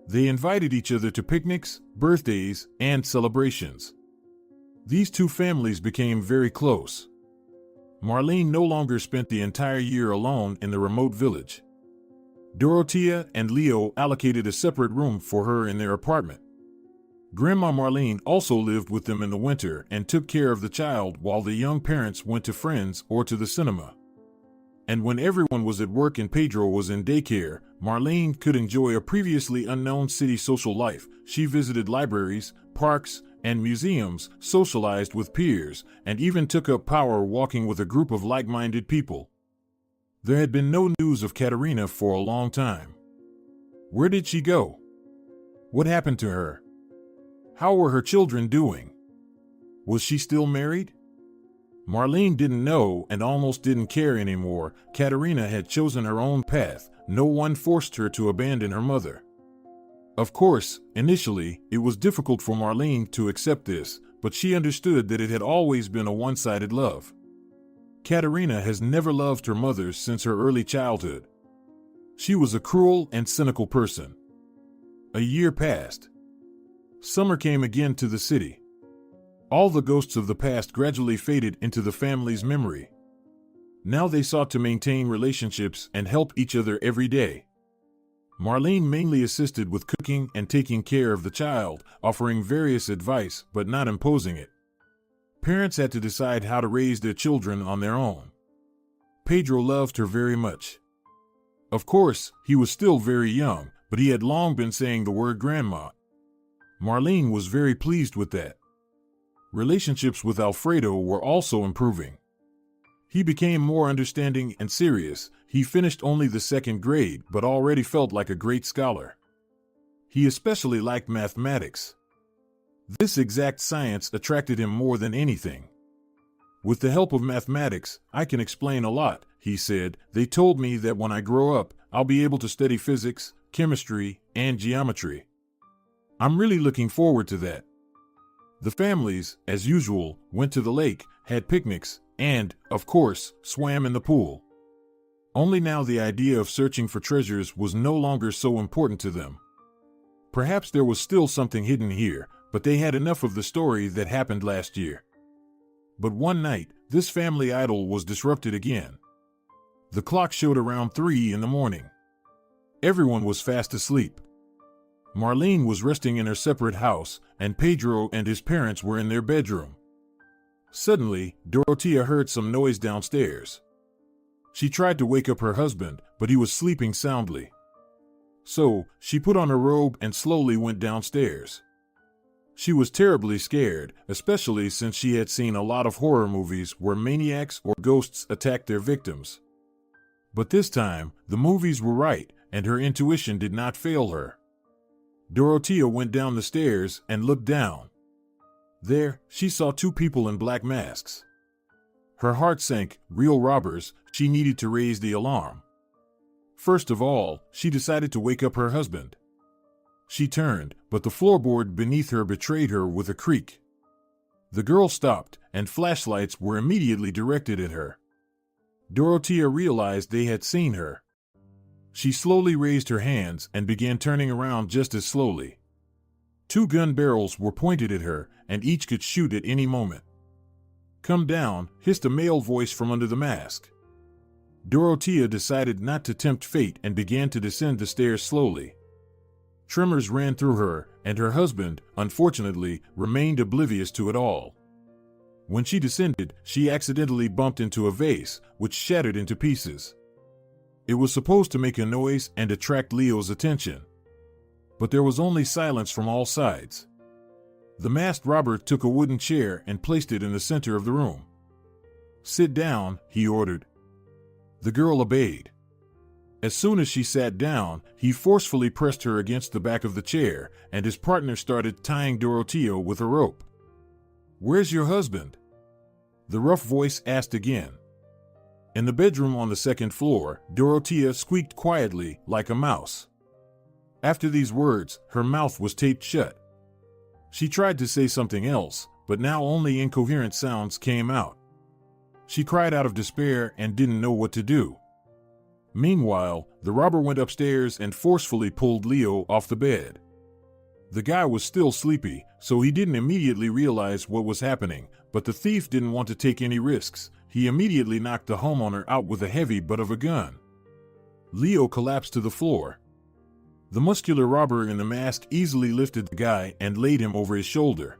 They invited each other to picnics, birthdays, and celebrations. These two families became very close. Marlene no longer spent the entire year alone in the remote village. Dorothea and Leo allocated a separate room for her in their apartment. Grandma Marlene also lived with them in the winter and took care of the child while the young parents went to friends or to the cinema. And when everyone was at work and Pedro was in daycare, Marlene could enjoy a previously unknown city social life. She visited libraries, parks, and museums, socialized with peers, and even took up power walking with a group of like-minded people. There had been no news of Katerina for a long time. Where did she go? What happened to her? How were her children doing? Was she still married? Marlene didn't know and almost didn't care anymore. Katerina had chosen her own path. No one forced her to abandon her mother. Of course, initially, it was difficult for Marlene to accept this, but she understood that it had always been a one-sided love. Katerina has never loved her mother since her early childhood. She was a cruel and cynical person. A year passed. Summer came again to the city. All the ghosts of the past gradually faded into the family's memory. Now they sought to maintain relationships and help each other every day. Marlene mainly assisted with cooking and taking care of the child, offering various advice but not imposing it. Parents had to decide how to raise their children on their own. Pedro loved her very much. Of course, he was still very young, but he had long been saying the word grandma. Marlene was very pleased with that. Relationships with Alfredo were also improving. He became more understanding and serious. He finished only the second grade but already felt like a great scholar. He especially liked mathematics. This exact science attracted him more than anything. With the help of mathematics, I can explain a lot, he said. They told me that when I grow up, I'll be able to study physics, chemistry, and geometry. I'm really looking forward to that. The families, as usual, went to the lake, had picnics, and, of course, swam in the pool. Only now the idea of searching for treasures was no longer so important to them. Perhaps there was still something hidden here, but they had enough of the story that happened last year. But one night, this family idyll was disrupted again. The clock showed around 3 in the morning. Everyone was fast asleep. Marlene was resting in her separate house, and Pedro and his parents were in their bedroom. Suddenly, Dorothea heard some noise downstairs. She tried to wake up her husband, but he was sleeping soundly. So, she put on her robe and slowly went downstairs. She was terribly scared, especially since she had seen a lot of horror movies where maniacs or ghosts attacked their victims. But this time, the movies were right, and her intuition did not fail her. Dorothea went down the stairs and looked down. There, she saw 2 people in black masks. Her heart sank. Real robbers. She needed to raise the alarm. First of all, she decided to wake up her husband. She turned, but the floorboard beneath her betrayed her with a creak. The girl stopped, and flashlights were immediately directed at her. Dorothea realized they had seen her. She slowly raised her hands and began turning around just as slowly. 2 gun barrels were pointed at her, and each could shoot at any moment. "Come down," hissed a male voice from under the mask. Dorothea decided not to tempt fate and began to descend the stairs slowly. Tremors ran through her, and her husband, unfortunately, remained oblivious to it all. When she descended, she accidentally bumped into a vase, which shattered into pieces. It was supposed to make a noise and attract Leo's attention. But there was only silence from all sides. The masked robber took a wooden chair and placed it in the center of the room. "Sit down," he ordered. The girl obeyed. As soon as she sat down, he forcefully pressed her against the back of the chair, and his partner started tying Dorothea with a rope. "Where's your husband?" the rough voice asked again. In the bedroom on the 2nd floor, Dorothea squeaked quietly, like a mouse. After these words, her mouth was taped shut. She tried to say something else, but now only incoherent sounds came out. She cried out of despair and didn't know what to do. Meanwhile, the robber went upstairs and forcefully pulled Leo off the bed. The guy was still sleepy, so he didn't immediately realize what was happening, but the thief didn't want to take any risks. He immediately knocked the homeowner out with a heavy butt of a gun. Leo collapsed to the floor. The muscular robber in the mask easily lifted the guy and laid him over his shoulder.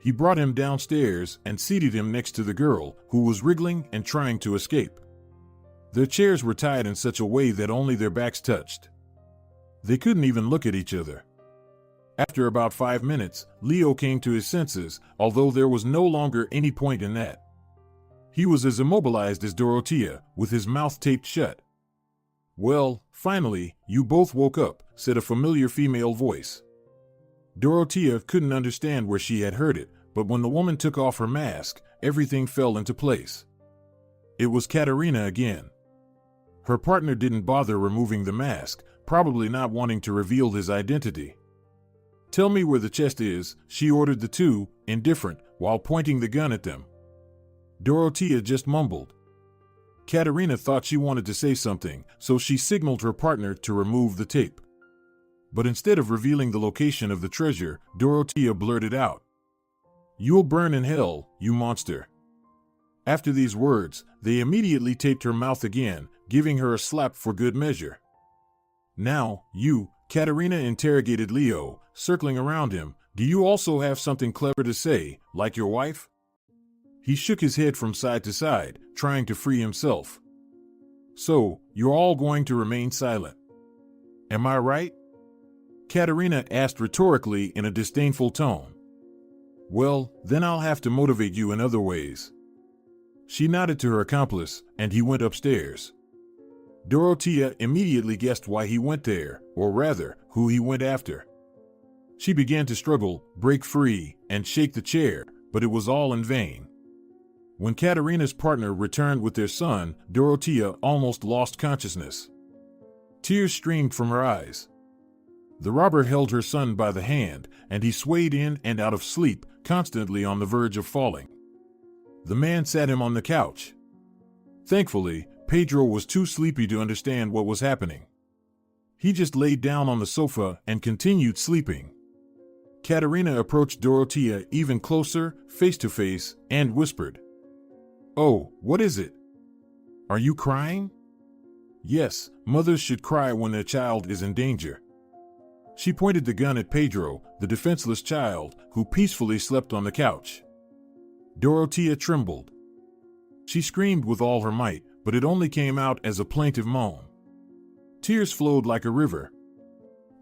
He brought him downstairs and seated him next to the girl, who was wriggling and trying to escape. Their chairs were tied in such a way that only their backs touched. They couldn't even look at each other. After about 5 minutes, Leo came to his senses, although there was no longer any point in that. He was as immobilized as Dorothea, with his mouth taped shut. "Well, finally, you both woke up," said a familiar female voice. Dorothea couldn't understand where she had heard it, but when the woman took off her mask, everything fell into place. It was Katerina again. Her partner didn't bother removing the mask, probably not wanting to reveal his identity. "Tell me where the chest is," she ordered the 2, indifferent, while pointing the gun at them. Dorothea just mumbled. Katerina thought she wanted to say something, so she signaled her partner to remove the tape. But instead of revealing the location of the treasure, Dorothea blurted out, "You'll burn in hell, you monster." After these words, they immediately taped her mouth again, giving her a slap for good measure. "Now, you," Katerina interrogated Leo, circling around him, "do you also have something clever to say, like your wife?" He shook his head from side to side, trying to free himself. "So, you're all going to remain silent. Am I right?" Katerina asked rhetorically in a disdainful tone. "Well, then I'll have to motivate you in other ways." She nodded to her accomplice, and he went upstairs. Dorothea immediately guessed why he went there, or rather, who he went after. She began to struggle, break free, and shake the chair, but it was all in vain. When Katerina's partner returned with their son, Dorothea almost lost consciousness. Tears streamed from her eyes. The robber held her son by the hand, and he swayed in and out of sleep, constantly on the verge of falling. The man sat him on the couch. Thankfully, Pedro was too sleepy to understand what was happening. He just laid down on the sofa and continued sleeping. Katerina approached Dorothea even closer, face to face, and whispered, "Oh, what is it? Are you crying?" Yes, mothers should cry when their child is in danger. She pointed the gun at Pedro, the defenseless child, who peacefully slept on the couch. Dorothea trembled. She screamed with all her might, but it only came out as a plaintive moan. Tears flowed like a river.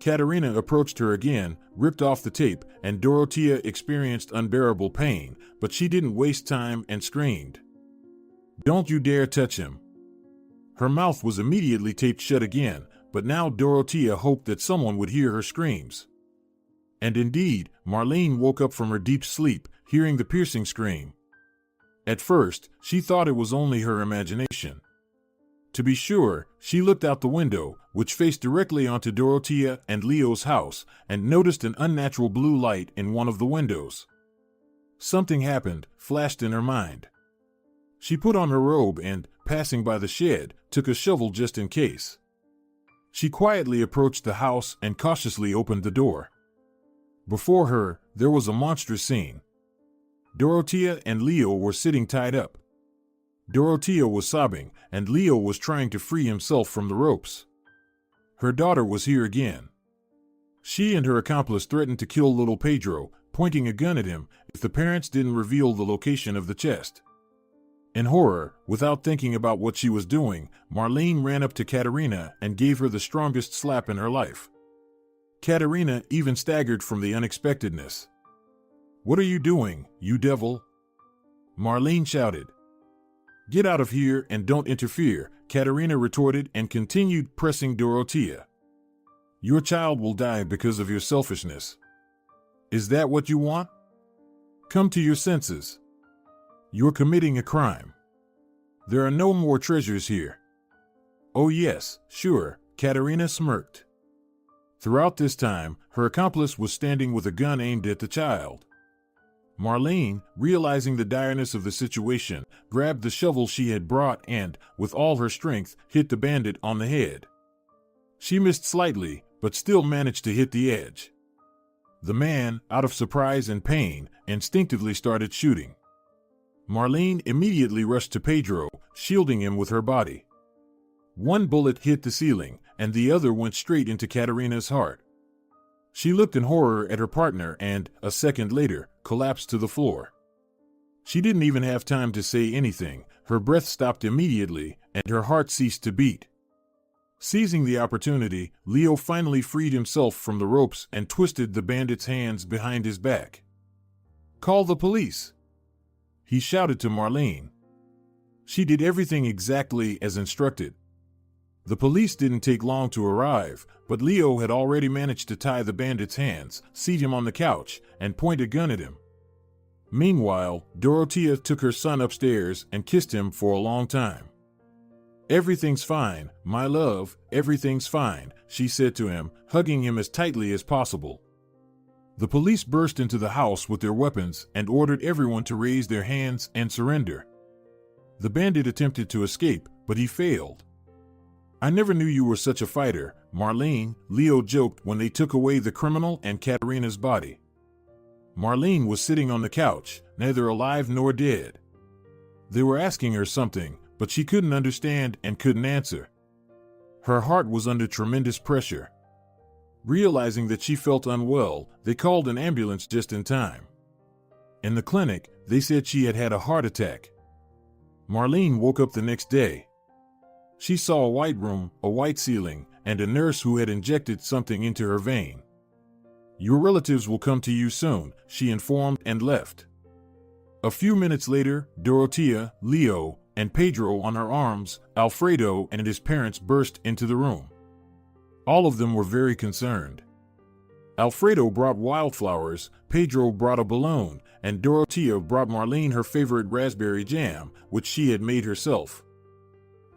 Katerina approached her again, ripped off the tape, and Dorothea experienced unbearable pain, but she didn't waste time and screamed, "Don't you dare touch him." Her mouth was immediately taped shut again, but now Dorothea hoped that someone would hear her screams. And indeed, Marlene woke up from her deep sleep, hearing the piercing scream. At first, she thought it was only her imagination. To be sure, she looked out the window, which faced directly onto Dorothea and Leo's house, and noticed an unnatural blue light in one of the windows. Something happened, flashed in her mind. She put on her robe and, passing by the shed, took a shovel just in case. She quietly approached the house and cautiously opened the door. Before her, there was a monstrous scene. Dorothea and Leo were sitting tied up. Dorothea was sobbing, and Leo was trying to free himself from the ropes. Her daughter was here again. She and her accomplice threatened to kill little Pedro, pointing a gun at him, if the parents didn't reveal the location of the chest. In horror, without thinking about what she was doing, Marlene ran up to Katerina and gave her the strongest slap in her life. Katerina even staggered from the unexpectedness. "What are you doing, you devil?" Marlene shouted. "Get out of here and don't interfere," Katerina retorted and continued pressing Dorothea. "Your child will die because of your selfishness. Is that what you want? Come to your senses. You're committing a crime. There are no more treasures here." "Oh yes, sure," Katerina smirked. Throughout this time, her accomplice was standing with a gun aimed at the child. Marlene, realizing the direness of the situation, grabbed the shovel she had brought and, with all her strength, hit the bandit on the head. She missed slightly, but still managed to hit the edge. The man, out of surprise and pain, instinctively started shooting. Marlene immediately rushed to Pedro, shielding him with her body. One bullet hit the ceiling, and the other went straight into Katerina's heart. She looked in horror at her partner and, a second later, collapsed to the floor. She didn't even have time to say anything. Her breath stopped immediately, and her heart ceased to beat. Seizing the opportunity, Leo finally freed himself from the ropes and twisted the bandit's hands behind his back. "Call the police!" he shouted to Marlene. She did everything exactly as instructed. The police didn't take long to arrive, but Leo had already managed to tie the bandit's hands, seat him on the couch, and point a gun at him. Meanwhile, Dorothea took her son upstairs and kissed him for a long time. "Everything's fine, my love, everything's fine," she said to him, hugging him as tightly as possible. The police burst into the house with their weapons and ordered everyone to raise their hands and surrender. The bandit attempted to escape, but he failed. "I never knew you were such a fighter, Marlene," Leo joked when they took away the criminal and Katerina's body. Marlene was sitting on the couch, neither alive nor dead. They were asking her something, but she couldn't understand and couldn't answer. Her heart was under tremendous pressure. Realizing that she felt unwell, they called an ambulance just in time. In the clinic, they said she had had a heart attack. Marlene woke up the next day. She saw a white room, a white ceiling, and a nurse who had injected something into her vein. "Your relatives will come to you soon," she informed and left. A few minutes later, Dorothea, Leo, and Pedro on her arms, Alfredo and his parents burst into the room. All of them were very concerned. Alfredo brought wildflowers, Pedro brought a balloon, and Dorothea brought Marlene her favorite raspberry jam, which she had made herself.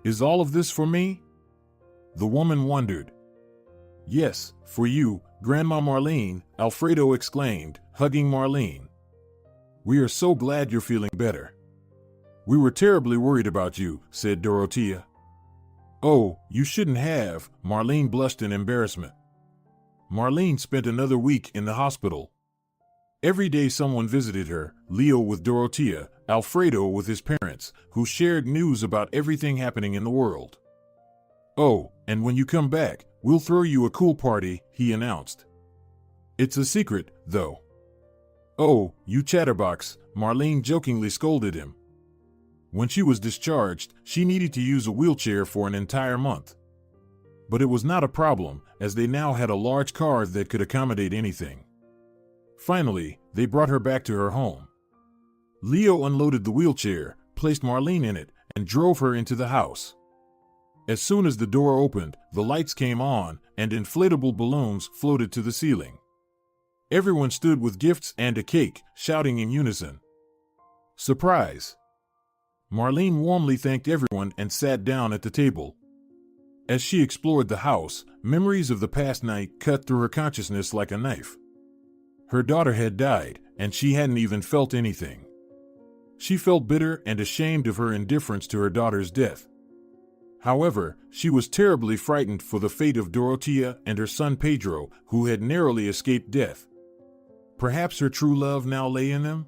"Is all of this for me?" the woman wondered. "Yes, for you, Grandma Marlene," Alfredo exclaimed, hugging Marlene. "We are so glad you're feeling better." "We were terribly worried about you," said Dorothea. "Oh, you shouldn't have," Marlene blushed in embarrassment. Marlene spent another week in the hospital. Every day someone visited her, Leo with Dorothea, Alfredo with his parents, who shared news about everything happening in the world. "Oh, and when you come back, we'll throw you a cool party," he announced. "It's a secret, though." "Oh, you chatterbox," Marlene jokingly scolded him. When she was discharged, she needed to use a wheelchair for an entire month. But it was not a problem, as they now had a large car that could accommodate anything. Finally, they brought her back to her home. Leo unloaded the wheelchair, placed Marlene in it, and drove her into the house. As soon as the door opened, the lights came on, and inflatable balloons floated to the ceiling. Everyone stood with gifts and a cake, shouting in unison, "Surprise!" Marlene warmly thanked everyone and sat down at the table. As she explored the house, memories of the past night cut through her consciousness like a knife. Her daughter had died, and she hadn't even felt anything. She felt bitter and ashamed of her indifference to her daughter's death. However, she was terribly frightened for the fate of Dorothea and her son Pedro, who had narrowly escaped death. Perhaps her true love now lay in them?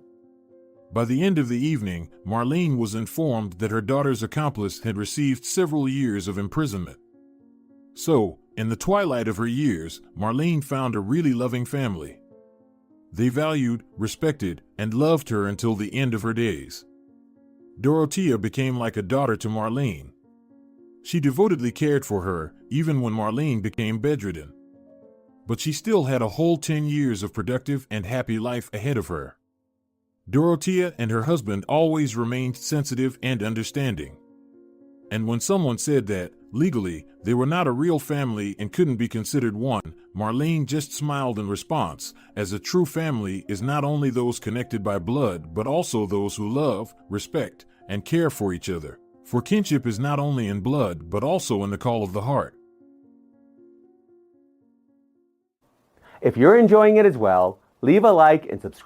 By the end of the evening, Marlene was informed that her daughter's accomplice had received several years of imprisonment. So, in the twilight of her years, Marlene found a really loving family. They valued, respected, and loved her until the end of her days. Dorothea became like a daughter to Marlene. She devotedly cared for her, even when Marlene became bedridden. But she still had a whole 10 years of productive and happy life ahead of her. Dorothea and her husband always remained sensitive and understanding. And when someone said that, legally, they were not a real family and couldn't be considered one, Marlene just smiled in response, as a true family is not only those connected by blood but also those who love, respect, and care for each other. For kinship is not only in blood but also in the call of the heart. If you're enjoying it as well, leave a like and subscribe.